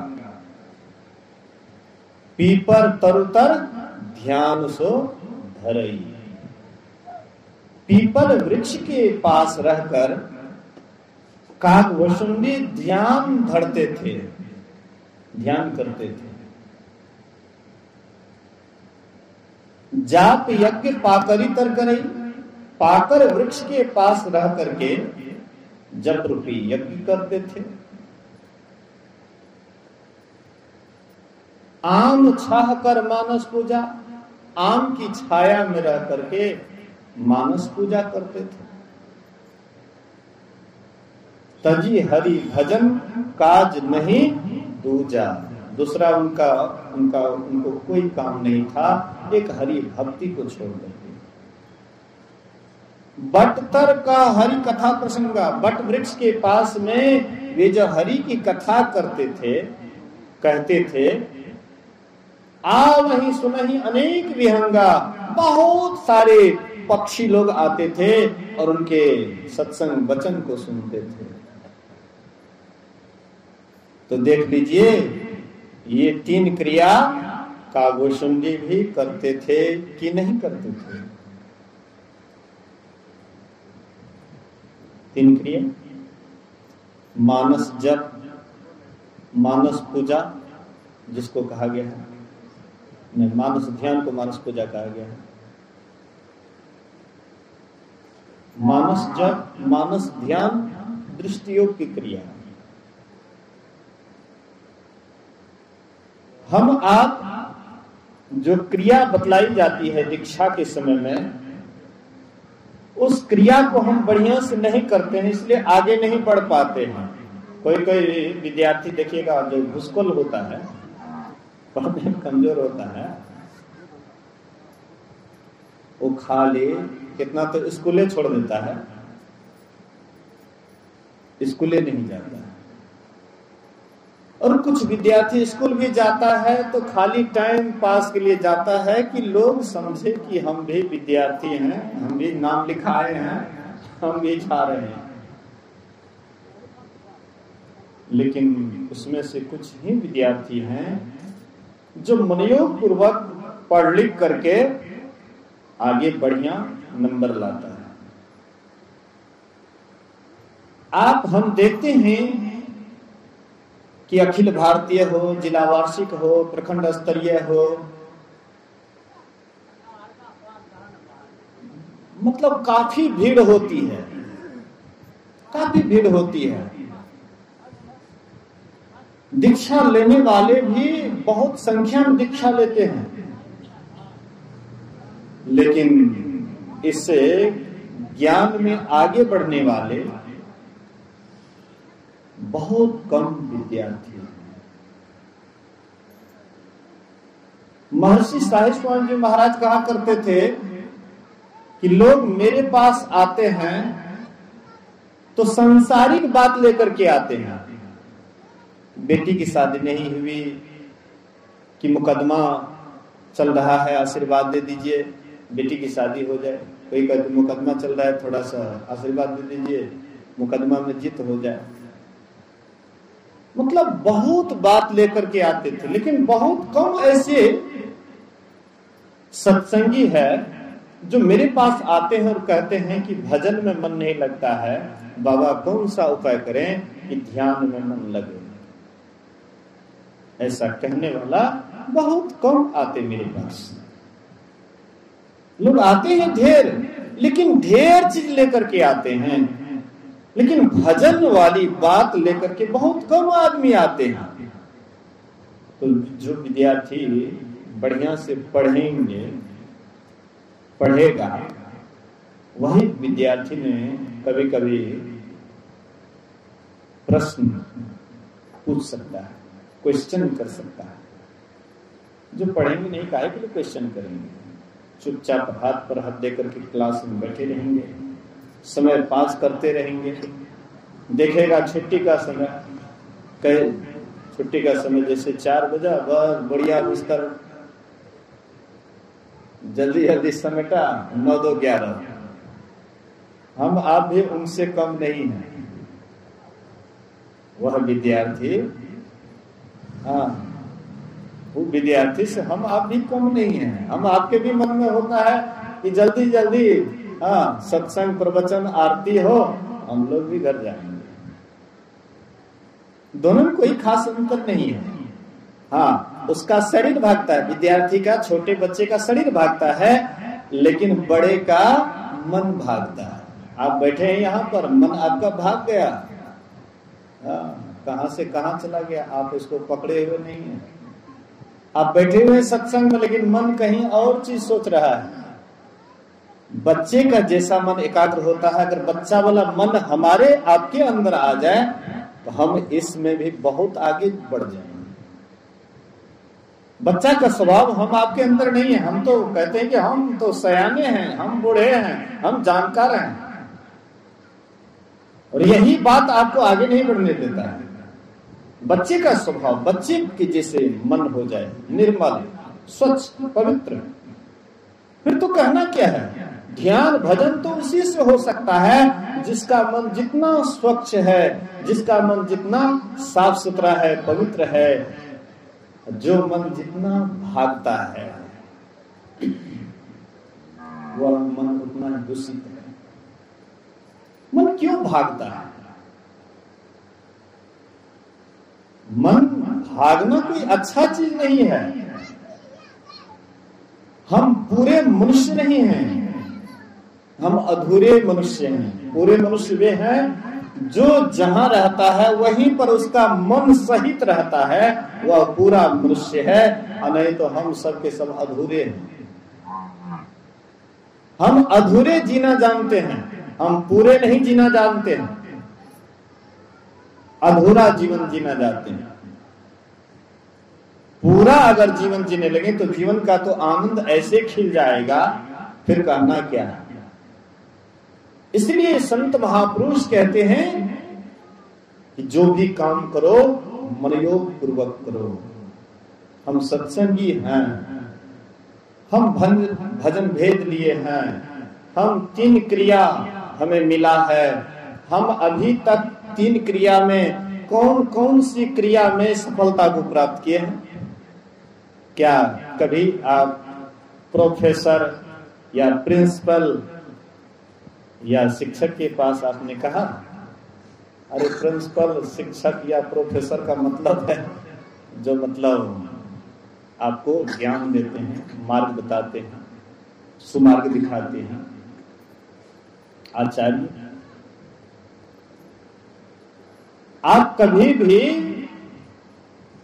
पीपर तरुतर ध्यान सो धरई। पीपल वृक्ष के पास रहकर काकभूषुंडी ध्यान धरते थे, ध्यान करते थे। जाप यज्ञ पाकरी तर करई, पाकर वृक्ष के पास रह करके जप रूपी यज्ञ करते थे। आम छाह कर मानस पूजा, आम की छाया में रह करके मानस पूजा करते थे। तजी हरि भजन काज नहीं दूजा, दूसरा उनको कोई काम नहीं था, एक हरि भक्ति को छोड़ देते। बटतर का हरि कथा प्रसंगा, बट वृक्ष के पास में वे जो हरि की कथा करते थे, कहते थे, आ वहीं सुनहि अनेक विहंगा, बहुत सारे पक्षी लोग आते थे और उनके सत्संग वचन को सुनते थे। तो देख लीजिए, ये 3 क्रिया कागभूषुंडी भी करते थे कि नहीं करते थे? 3 क्रिया, मानस जप, मानस पूजा जिसको कहा गया है, नहीं, मानस ध्यान को मानस पूजा कहा गया है। मानस जप, मानस ध्यान दृष्टि योग की क्रिया। हम आप जो क्रिया बतलाई जाती है दीक्षा के समय में, उस क्रिया को हम बढ़िया से नहीं करते हैं, इसलिए आगे नहीं बढ़ पाते हैं। कोई विद्यार्थी देखिएगा जो घुसखोर होता है, पढ़ने में कमजोर होता है, वो खाली कितना तो स्कूले छोड़ देता है, स्कूले नहीं जाता है। और कुछ विद्यार्थी स्कूल भी जाता है तो खाली टाइम पास के लिए जाता है कि लोग समझे कि हम भी विद्यार्थी हैं, हम भी नाम लिखाए हैं, हम भी जा रहे हैं। लेकिन उसमें से कुछ ही विद्यार्थी हैं जो मनोयोग पूर्वक पढ़ लिख करके आगे बढ़िया नंबर लाता है। हम देखते हैं कि अखिल भारतीय हो, जिला वार्षिक हो, प्रखंड स्तरीय हो, मतलब काफी भीड़ होती है, काफी भीड़ होती है। दीक्षा लेने वाले भी बहुत संख्या में दीक्षा लेते हैं, लेकिन इससे ज्ञान में आगे बढ़ने वाले बहुत कम विद्यार्थी हैं। महर्षि साहिब स्वामी जी महाराज कहा करते थे कि लोग मेरे पास आते हैं तो सांसारिक बात लेकर के आते हैं। बेटी की शादी नहीं हुई कि मुकदमा चल रहा है, आशीर्वाद दे दीजिए बेटी की शादी हो जाए। कोई कहते मुकदमा चल रहा है, थोड़ा सा आशीर्वाद दे दीजिए मुकदमा में जीत हो जाए। मतलब बहुत बात लेकर के आते थे, लेकिन बहुत कम ऐसे सत्संगी है जो मेरे पास आते हैं और कहते हैं कि भजन में मन नहीं लगता है, बाबा कौन सा उपाय करें कि ध्यान में मन लगे। ऐसा कहने वाला बहुत कम आते मेरे पास। लोग आते हैं ढेर, लेकिन ढेर चीज लेकर के आते हैं, लेकिन भजन वाली बात लेकर के बहुत कम आदमी आते हैं। तो जो विद्यार्थी बढ़िया से पढ़ेगा, वही विद्यार्थी ने कभी कभी प्रश्न पूछ सकता है, क्वेश्चन कर सकता है। जो पढ़ेंगे नहीं, काहे के लिए क्वेश्चन करेंगे? चुपचाप हाथ पर हाथ देकर के क्लास में बैठे रहेंगे, समय पास करते रहेंगे। देखेगा छुट्टी का समय, कहे छुट्टी का समय जैसे 4 बजा, बस बढ़िया बिस्तर जल्दी जल्दी समेटा, 9-2-11। हम आप भी उनसे कम नहीं हैं। वह विद्यार्थी, वो विद्यार्थी से हम आप भी कम नहीं हैं। हम आपके भी मन में होता है कि जल्दी जल्दी सत्संग प्रवचन आरती हो, हम लोग भी घर जाएंगे। दोनों में कोई खास अंतर नहीं है। उसका शरीर भागता है, विद्यार्थी का, छोटे बच्चे का शरीर भागता है, लेकिन बड़े का मन भागता है। आप बैठे हैं यहाँ पर, मन आपका भाग गया, कहां से कहां चला गया, आप उसको पकड़े हुए नहीं है। आप बैठे हुए सत्संग में, लेकिन मन कहीं और चीज सोच रहा है। बच्चे का जैसा मन एकाग्र होता है, अगर बच्चा वाला मन हमारे आपके अंदर आ जाए तो हम इसमें भी बहुत आगे बढ़ जाएंगे। बच्चा का स्वभाव हम आपके अंदर नहीं है। हम तो कहते हैं कि हम तो सयाने हैं, हम बूढ़े हैं, हम जानकार हैं, और यही बात आपको आगे नहीं बढ़ने देता है। बच्चे का स्वभाव बच्चे के जैसे मन हो जाए, निर्मल, स्वच्छ, पवित्र, फिर तो कहना क्या है। ध्यान भजन तो उसी से हो सकता है जिसका मन जितना स्वच्छ है, जिसका मन जितना साफ सुथरा है, पवित्र है, जो मन जितना भागता है वह मन उतना दूषित है। मन क्यों भागता है? मन भागना कोई अच्छा चीज नहीं है। हम पूरे मनुष्य नहीं हैं, हम अधूरे मनुष्य हैं। पूरे मनुष्य वे हैं जो जहां रहता है वहीं पर उसका मन सहित रहता है, वह पूरा मनुष्य है। और नहीं तो हम सब के सब अधूरे हैं। हम अधूरे जीना जानते हैं, हम पूरे नहीं जीना जानते हैं, अधूरा जीवन जीना जानते हैं। पूरा अगर जीवन जीने लगे तो जीवन का तो आनंद ऐसे खिल जाएगा, फिर कहना क्या है। इसलिए संत महापुरुष कहते हैं कि जो भी काम करो मनयोग पूर्वक करो। हम सत्संगी हैं, हम भजन भेद लिए हैं, हम 3 क्रिया हमें मिला है। हम अभी तक 3 क्रिया में कौन कौन सी क्रिया में सफलता को प्राप्त किए हैं? क्या कभी आप प्रोफेसर या प्रिंसिपल या शिक्षक के पास आपने कहा, अरे प्रिंसिपल, शिक्षक या प्रोफेसर का मतलब है जो मतलब आपको ज्ञान देते हैं, मार्ग बताते हैं, सुमार्ग दिखाते हैं, आचार्य। आप कभी भी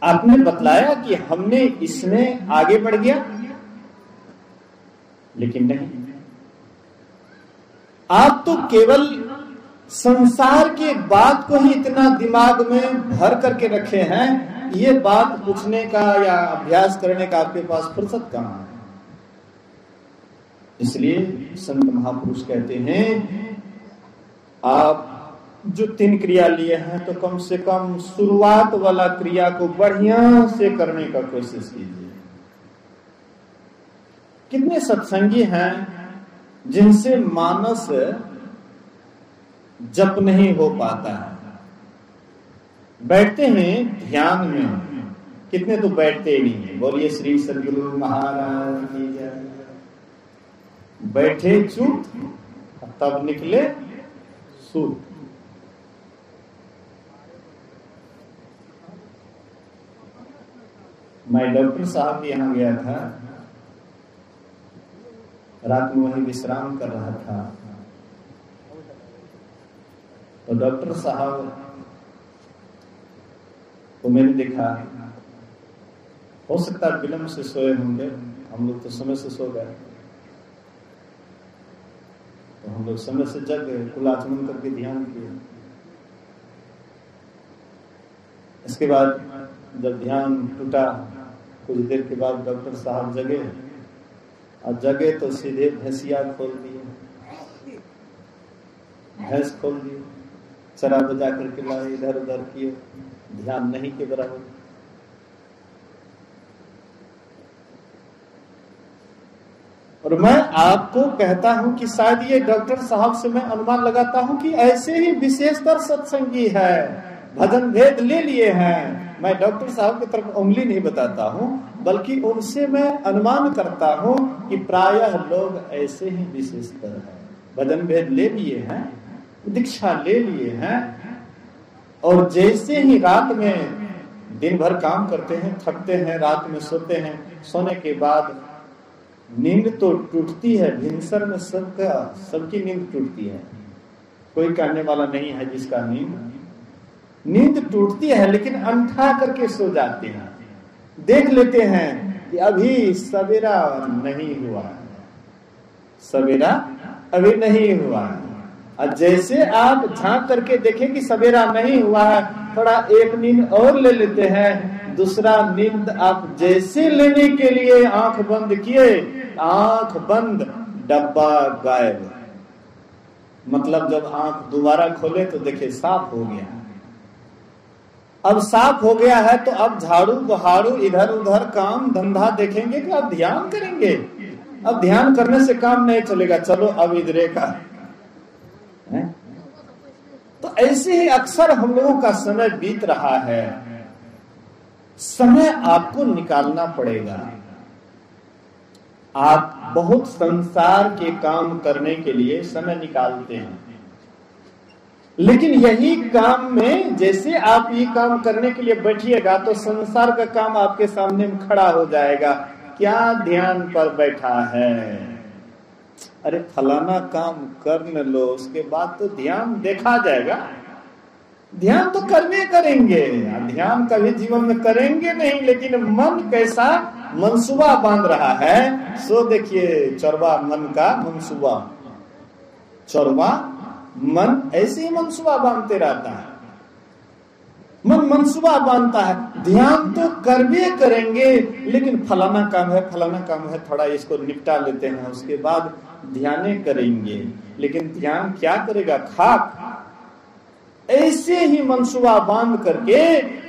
आपने बतलाया कि हमने इसमें आगे बढ़ गया? लेकिन नहीं, आप तो केवल संसार के बात को ही इतना दिमाग में भर करके रखे हैं, ये बात पूछने का या अभ्यास करने का आपके पास फुर्सत कहां है। इसलिए संत महापुरुष कहते हैं आप जो 3 क्रिया लिए हैं तो कम से कम शुरुआत वाला क्रिया को बढ़िया से करने का कोशिश कीजिए। कितने सत्संगी हैं जिनसे मानस जप नहीं हो पाता है। बैठते हैं ध्यान में, कितने तो बैठते ही नहीं है। बोलिए श्री सद्गुरु महाराज की जय। बैठे चुप, तब निकले सूत। मैं डॉक्टर साहब के यहाँ गया था, रात में वहीं विश्राम कर रहा था, तो डॉक्टर साहब को मैंने देखा, हो सकता है विलंब से सोए होंगे, हम लोग तो समय से सो गए, तो हम लोग समय से जग गए, कुल आचमन करके ध्यान किए। इसके बाद जब ध्यान टूटा, कुछ देर के बाद डॉक्टर साहब जगे, और जगे तो सीधे भैंसिया खोल दिए, भैंस खोल दिए, चरा बजा करके लाए, इधर उधर किए, ध्यान नहीं के बराबर। और मैं आपको कहता हूं कि शायद ये डॉक्टर साहब से मैं अनुमान लगाता हूं कि ऐसे ही विशेषतर सत्संगी है, भजन भेद ले लिए हैं। मैं डॉक्टर साहब की तरफ उंगली नहीं बताता हूं, बल्कि उनसे मैं अनुमान करता हूं कि प्रायः लोग ऐसे ही विशेषतर हैं, भजन भेद ले लिए हैं, दीक्षा ले लिए हैं, और जैसे ही रात में दिन भर काम करते हैं, थकते हैं, रात में सोते हैं, सोने के बाद नींद तो टूटती है, भिनसर में सबकी नींद टूटती है, कोई कहने वाला नहीं है जिसका नींद टूटती है, लेकिन अंठा करके सो जाते हैं। देख लेते हैं कि अभी सवेरा नहीं हुआ, सवेरा अभी नहीं हुआ। और जैसे आप झांक करके देखें कि सवेरा नहीं हुआ है, थोड़ा एक नींद और ले लेते हैं, दूसरा नींद आप जैसे लेने के लिए आंख बंद किए, आंख बंद, डब्बा गायब। मतलब जब आंख दोबारा खोले तो देखे साफ हो गया। अब साफ हो गया है तो अब झाड़ू बहारू इधर उधर काम धंधा देखेंगे कि अब ध्यान करेंगे? अब ध्यान करने से काम नहीं चलेगा, चलो अब इधरे का है? तो ऐसे ही अक्सर हम लोगों का समय बीत रहा है। समय आपको निकालना पड़ेगा। आप बहुत संसार के काम करने के लिए समय निकालते हैं, लेकिन यही काम में जैसे आप ये काम करने के लिए बैठिएगा तो संसार का काम आपके सामने में खड़ा हो जाएगा। क्या ध्यान पर बैठा है? अरे फलाना काम कर लो, उसके बाद तो ध्यान देखा जाएगा। ध्यान तो करने करेंगे, ध्यान कभी जीवन में करेंगे नहीं, लेकिन मन कैसा मनसूबा बांध रहा है सो देखिए। चौरवा मन का मनसूबा, चौरवा मन ऐसे ही मनसूबा बांधते रहता है। मन मनसूबा बांधता है, ध्यान तो करबे करेंगे, लेकिन फलाना काम है, फलाना काम है, थोड़ा इसको निपटा लेते हैं, उसके बाद ध्यान करेंगे। लेकिन ध्यान क्या करेगा? खाक। ऐसे ही मनसूबा बांध करके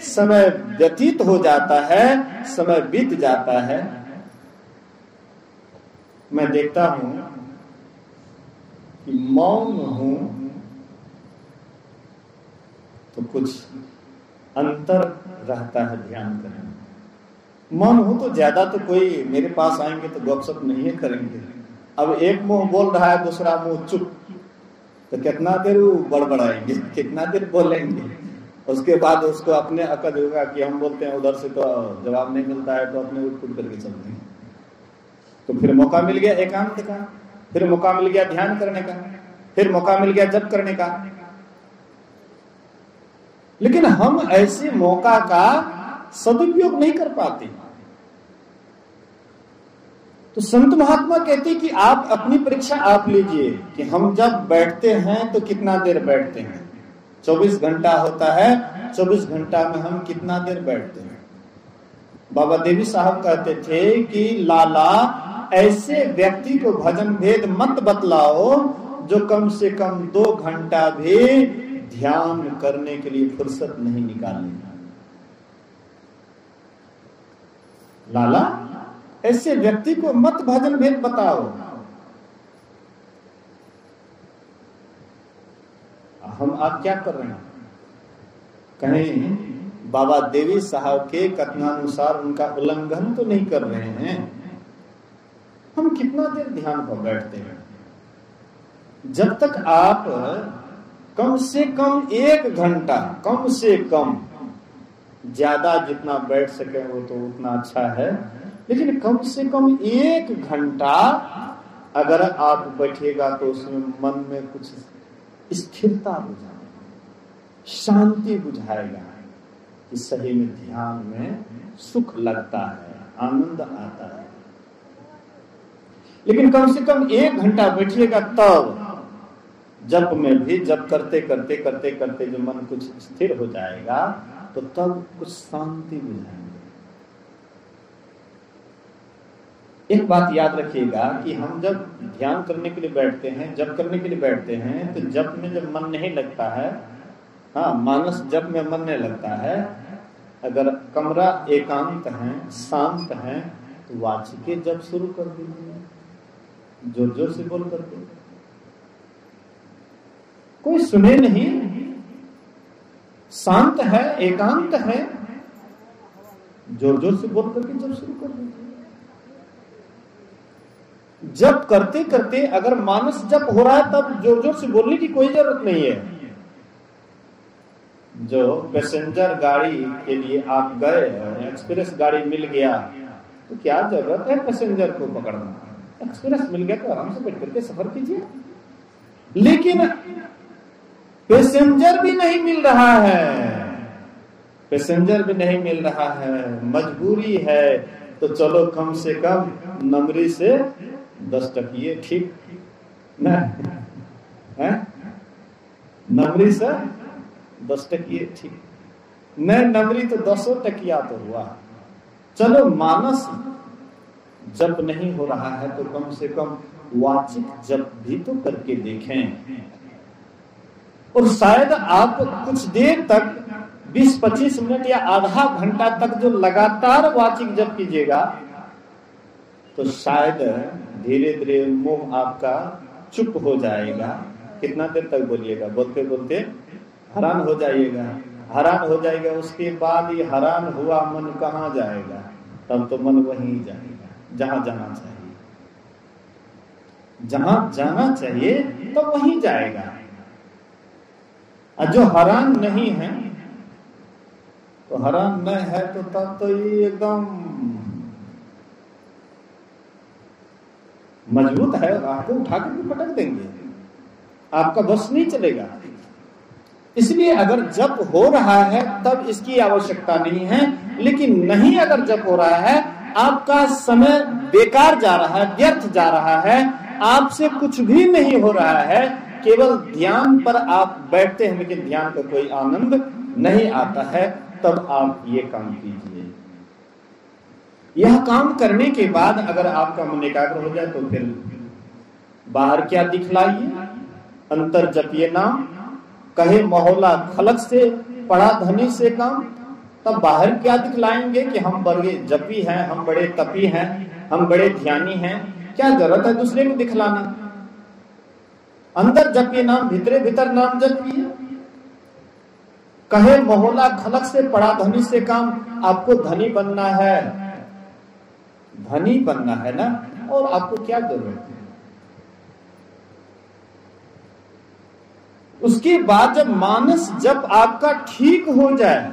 समय व्यतीत हो जाता है, समय बीत जाता है। मैं देखता हूं कि मौन हूं तो कुछ अंतर रहता है ध्यान करने में। मौन हूं तो ज्यादा तो कोई मेरे पास आएंगे तो गपशप नहीं करेंगे। अब एक मुंह बोल रहा है, दूसरा मुंह चुप, तो कितना देर वो बड़बड़ाएंगे, कितना देर बोलेंगे। उसके बाद उसको अपने अकद होगा कि हम बोलते हैं उधर से तो जवाब नहीं मिलता है, तो अपने उठ फुट करके चलते हैं। तो फिर मौका मिल गया एकांत का, फिर मौका मिल गया ध्यान करने का, फिर मौका मिल गया जप करने का। लेकिन हम ऐसे मौका का सदुपयोग नहीं कर पाते। तो संत महात्मा कहते हैं कि आप अपनी परीक्षा आप लीजिए कि हम जब बैठते हैं तो कितना देर बैठते हैं। 24 घंटा होता है, 24 घंटा में हम कितना देर बैठते हैं। बाबा देवी साहब कहते थे कि लाला ऐसे व्यक्ति को भजन भेद मत बतलाओ जो कम से कम 2 घंटा भी ध्यान करने के लिए फुर्सत नहीं निकालेगा। लाला ऐसे व्यक्ति को मत भजन भेद बताओ। हम आप क्या कर रहे हैं? कहीं बाबा देवी साहब के कथनानुसार उनका उल्लंघन तो नहीं कर रहे हैं। हम कितना देर ध्यान पर बैठते हैं? जब तक आप कम से कम 1 घंटा, कम से कम, ज्यादा जितना बैठ सके वो तो उतना अच्छा है, लेकिन कम से कम 1 घंटा अगर आप बैठिएगा तो उसमें मन में कुछ स्थिरता बुझाएगा, शांति बुझाएगा कि सही में ध्यान में सुख लगता है, आनंद आता है। लेकिन कम से कम 1 घंटा बैठिएगा, तब जप में भी जप करते करते करते करते जो मन कुछ स्थिर हो जाएगा तो तब कुछ शांति बुझाएंगे। एक बात याद रखिएगा कि हम जब ध्यान करने के लिए बैठते हैं, जप करने के लिए बैठते हैं, तो जप में जब मन नहीं लगता है, हाँ मानस जप में मन नहीं लगता है, अगर कमरा एकांत है, शांत है, तो वाचिके जप शुरू कर दीजिए, जोर जोर से बोल करके। कोई सुने नहीं, शांत है, एकांत है, जोर जोर से बोल करके जप शुरू कर दीजिए। जप करते करते अगर मानस जप हो रहा है तब जोर जोर से बोलने की कोई जरूरत नहीं है। जो पैसेंजर गाड़ी के लिए आप गए और एक्सप्रेस गाड़ी मिल गया तो क्या जरूरत है पैसेंजर को पकड़ना? एक्सप्रेस मिल गया तो आराम से बैठ करके सफर कीजिए। लेकिन पैसेंजर भी नहीं मिल रहा है, पैसेंजर भी नहीं मिल रहा है, मजबूरी है, तो चलो कम से कम नमरी से 10 टकिए ठीक न है, नमरी से 10 टकिए ठीक। मैं नमरी तो 200 टकिया तो हुआ। चलो मानस जप नहीं हो रहा है तो कम से कम वाचिक जप भी तो करके देखें। और शायद आप कुछ देर तक 20-25 मिनट या आधा घंटा तक जो लगातार वाचिक जप कीजिएगा तो शायद धीरे धीरे मुंह आपका चुप हो जाएगा। कितना देर तक बोलिएगा, बोलते बोलते हैरान हो जाइएगा, हैरान हो जाएगा। उसके बाद ये हैरान हुआ मन कहाँ जाएगा? तब तो मन वहीं जाएगा जहां जाना चाहिए। जहां जाना चाहिए तो वहीं जाएगा। और जो हैरान नहीं है तो हैरान न है तो तब तो ये एकदम मजबूत है, आपको उठा कर पटक देंगे, आपका बस नहीं चलेगा। इसलिए अगर जप हो रहा है तब इसकी आवश्यकता नहीं है, लेकिन नहीं अगर जप हो रहा है, आपका समय बेकार जा रहा है, व्यर्थ जा रहा है, आपसे कुछ भी नहीं हो रहा है, केवल ध्यान पर आप बैठते हैं लेकिन ध्यान का कोई आनंद नहीं आता है, तब आप ये काम कीजिए। यह काम करने के बाद अगर आपका मन एकाग्र हो जाए तो फिर बाहर क्या दिखलाइए, अंतर जपिए नाम, कहे मोहल्ला खलक से पड़ा धनी से काम। तब बाहर क्या दिखलाएंगे कि हम बड़े जपी हैं, हम बड़े तपी हैं, हम बड़े ध्यानी हैं। क्या जरूरत है दूसरे को दिखलाना? अंदर जपिए नाम, भीतरे भीतर नाम जपिए। कहे मोहल्ला खलक से पड़ा धनी से काम। आपको धनी बनना है, धनी बनना है ना, और आपको क्या जरूरत है? उसके बाद जब मानस जब आपका ठीक हो जाए,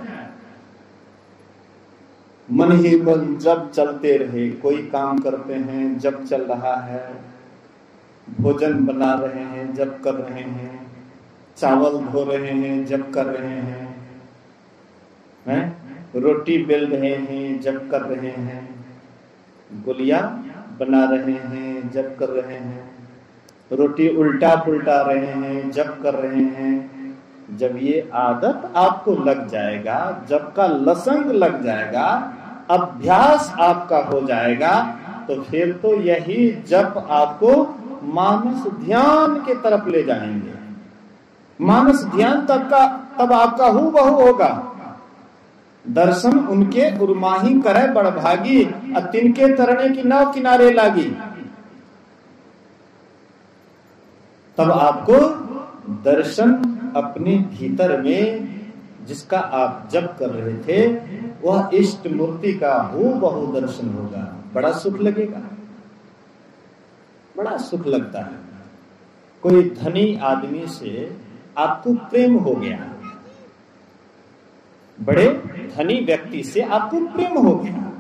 मन ही मन जब चलते रहे, कोई काम करते हैं जब चल रहा है, भोजन बना रहे हैं जब कर रहे हैं, चावल धो रहे हैं जब कर रहे हैं, रोटी बेल रहे हैं जब कर रहे हैं, गुलिया बना रहे हैं जब कर रहे हैं, रोटी उल्टा पुल्टा रहे हैं जब कर रहे हैं। जब ये आदत आपको लग जाएगा, जब का लसंग लग जाएगा, अभ्यास आपका हो जाएगा, तो फिर तो यही जब आपको मानस ध्यान के तरफ ले जाएंगे। मानस ध्यान तब आपका हूबहू होगा। दर्शन उनके उर्माही करे बड़भागी, तिनके तरने की नाव किनारे लागी। तब आपको दर्शन अपने भीतर में जिसका आप जप कर रहे थे, वह इष्ट मूर्ति का हूबहू दर्शन होगा। बड़ा सुख लगेगा, बड़ा सुख लगता है। कोई धनी आदमी से आपको प्रेम हो गया, बड़े धनी व्यक्ति से आपको प्रेम हो गया,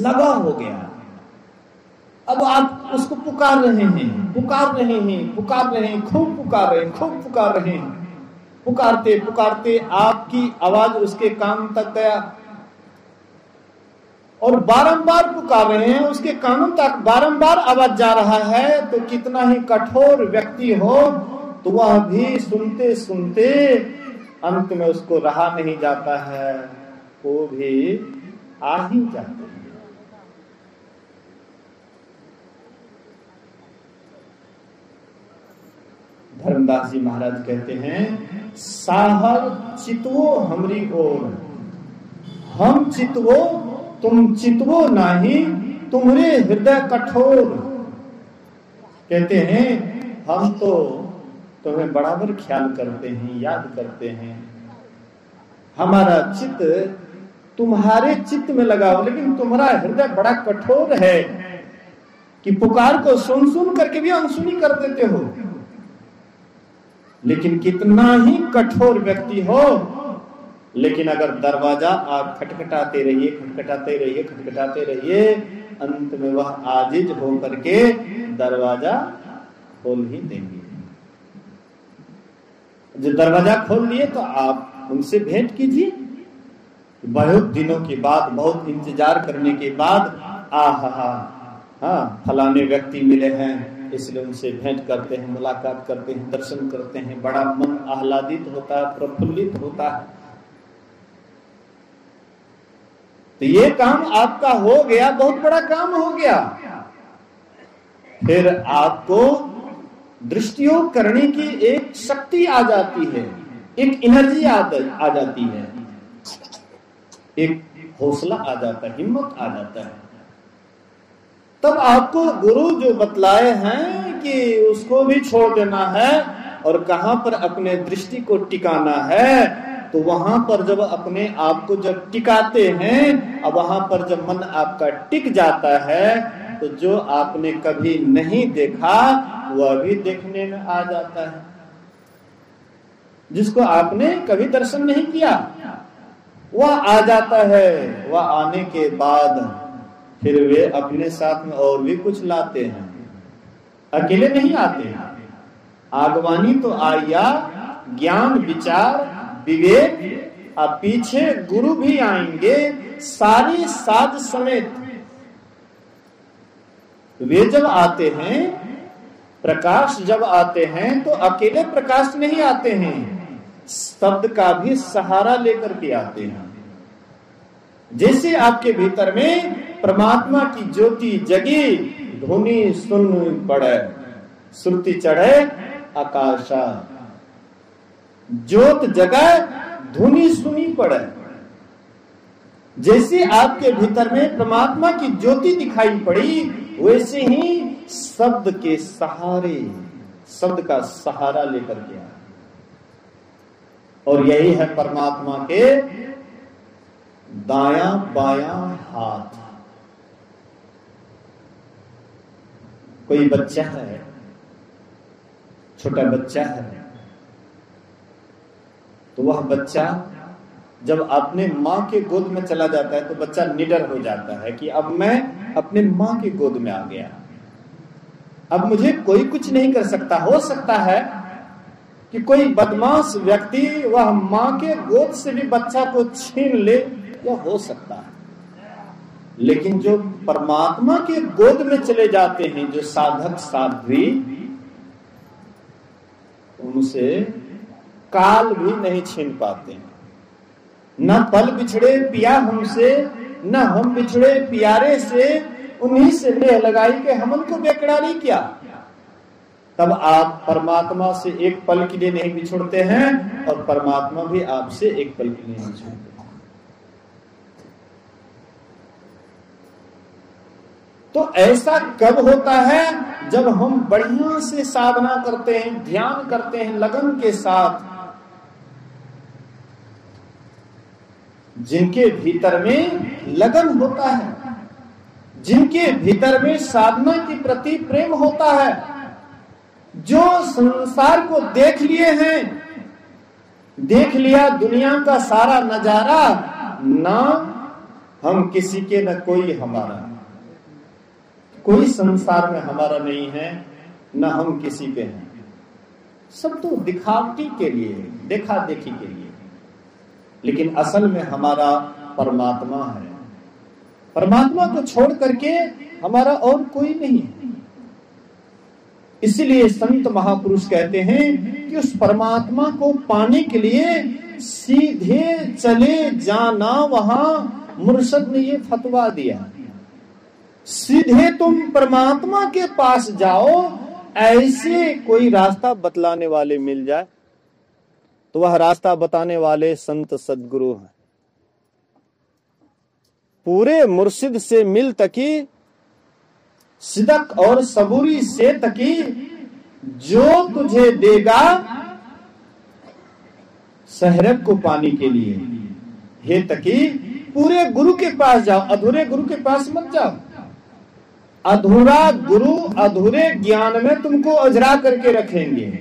लगा हो गया। अब आप उसको पुकार रहे हैं, पुकार रहे हैं, पुकार रहे हैं, खूब पुकार रहे हैं, खूब पुकार रहे हैं। पुकारते पुकारते आपकी आवाज उसके कान तक गया और बारंबार पुकार रहे हैं, उसके कानों तक बारंबार आवाज जा रहा है। तो कितना ही कठोर व्यक्ति हो तो वह भी सुनते सुनते अंत में उसको रहा नहीं जाता है, वो भी आ ही जाते हैं। धर्मदास जी महाराज कहते हैं, साहब चितवो हमरी ओर, हम चितवो तुम चितवो नाही, तुम्हारे हृदय कठोर। कहते हैं हम तो तुम्हें बराबर ख्याल करते हैं, याद करते हैं, हमारा चित्त तुम्हारे चित्त में लगा हो, लेकिन तुम्हारा हृदय बड़ा कठोर है कि पुकार को सुन सुन करके भी अनसुनी कर देते हो। लेकिन कितना ही कठोर व्यक्ति हो, लेकिन अगर दरवाजा आप खटखटाते रहिए, खटखटाते रहिए, खटखटाते रहिए, अंत में वह आजिज हो करके दरवाजा खोल ही देंगे। जब दरवाजा खोल लिए तो आप उनसे भेंट कीजिए। बहुत दिनों के बाद, बहुत इंतजार करने के बाद, हाँ फलाने व्यक्ति मिले हैं, इसलिए उनसे भेंट करते हैं, मुलाकात करते हैं, दर्शन करते हैं, बड़ा मन आह्लादित होता है, प्रफुल्लित होता है। तो ये काम आपका हो गया, बहुत बड़ा काम हो गया। फिर आपको दृष्टियोग करने की एक शक्ति आ जाती है, एक एनर्जी आ जाती है, एक हौसला आ जाता है, हिम्मत आ जाता है। तब आपको गुरु जो बतलाए हैं कि उसको भी छोड़ देना है और कहां पर अपने दृष्टि को टिकाना है, तो वहां पर जब अपने आप को जब टिकाते हैं, अब वहां पर जब मन आपका टिक जाता है, तो जो आपने कभी नहीं देखा वह भी देखने में आ जाता है। जिसको आपने कभी दर्शन नहीं किया वह आ जाता है। वह आने के बाद फिर वे अपने साथ में और भी कुछ लाते हैं, अकेले नहीं आते हैं। आगवानी तो आया, ज्ञान विचार विवेक, अब पीछे गुरु भी आएंगे सारी साध समेत। वे जब आते हैं, प्रकाश जब आते हैं, तो अकेले प्रकाश नहीं आते हैं, शब्द का भी सहारा लेकर के आते हैं। जैसे आपके भीतर में परमात्मा की ज्योति जगी, धुनी सुन पड़े, श्रुति चढ़े आकाशा, ज्योत जगह धुनी सुनी पड़े। जैसे आपके भीतर में परमात्मा की ज्योति दिखाई पड़ी, वैसे ही शब्द के सहारे, शब्द का सहारा लेकर के आए। और यही है परमात्मा के दायां बायां हाथ। कोई बच्चा है, छोटा बच्चा है, तो वह बच्चा जब अपने माँ के गोद में चला जाता है तो बच्चा निडर हो जाता है कि अब मैं अपने माँ की गोद में आ गया, अब मुझे कोई कुछ नहीं कर सकता। हो सकता है कि कोई बदमाश व्यक्ति वह माँ के गोद से भी बच्चा को छीन ले, यह हो सकता है। लेकिन जो परमात्मा के गोद में चले जाते हैं, जो साधक साध्वी, उनसे काल भी नहीं छीन पाते। न पल बिछड़े पिया हमसे, न हम बिछड़े प्यारे से, उन्हीं से नेह लगाई के हम उनको बेकरारी किया। तब आप परमात्मा से एक पल के लिए नहीं बिछुड़ते हैं और परमात्मा भी आपसे एक पल के लिए नहीं बिछुड़ते। तो ऐसा कब होता है? जब हम बढ़िया से साधना करते हैं, ध्यान करते हैं लगन के साथ। जिनके भीतर में लगन होता है, जिनके भीतर में साधना के प्रति प्रेम होता है, जो संसार को देख लिए हैं, देख लिया दुनिया का सारा नजारा, ना हम किसी के, न कोई हमारा, कोई संसार में हमारा नहीं है, न हम किसी के हैं। सब तो दिखावटी के लिए, देखा देखी के लिए, लेकिन असल में हमारा परमात्मा है। परमात्मा को छोड़ करके हमारा और कोई नहीं है। इसलिए संत महापुरुष कहते हैं कि उस परमात्मा को पाने के लिए सीधे चले जाना, वहां मुर्शद ने ये फतवा दिया, सीधे तुम परमात्मा के पास जाओ। ऐसे कोई रास्ता बतलाने वाले मिल जाए तो वह रास्ता बताने वाले संत सद्गुरु हैं। पूरे मुर्शिद से मिल तकी, सिदक और सबूरी से तकी, जो तुझे देगा सहरक को पाने के लिए। हे तकी, पूरे गुरु के पास जाओ, अधूरे गुरु के पास मत जाओ। अधूरा गुरु अधूरे ज्ञान में तुमको अजरा करके रखेंगे,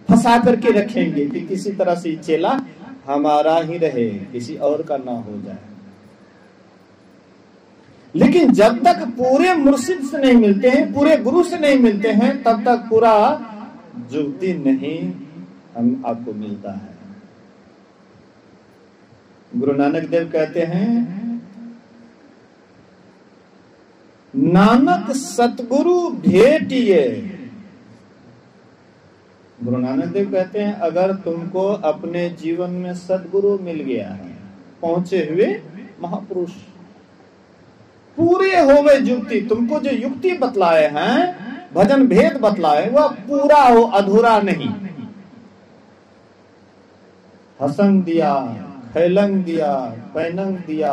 फंसा करके रखेंगे कि किसी तरह से चेला हमारा ही रहे, किसी और का ना हो जाए। लेकिन जब तक पूरे मुर्शिद से नहीं मिलते हैं, पूरे गुरु से नहीं मिलते हैं, तब तक पूरा जुगती नहीं हम आपको मिलता है। गुरु नानक देव कहते हैं, नानक सतगुरु भेटिए। गुरु नानक देव कहते हैं, अगर तुमको अपने जीवन में सदगुरु मिल गया है, पहुंचे हुए महापुरुष, पूरे होवे युक्ति, तुमको जो युक्ति बतलाए हैं, भजन भेद बतलाए, वह पूरा हो, अधूरा नहीं। हसंग दिया, फैलंग दिया, पैनंग दिया।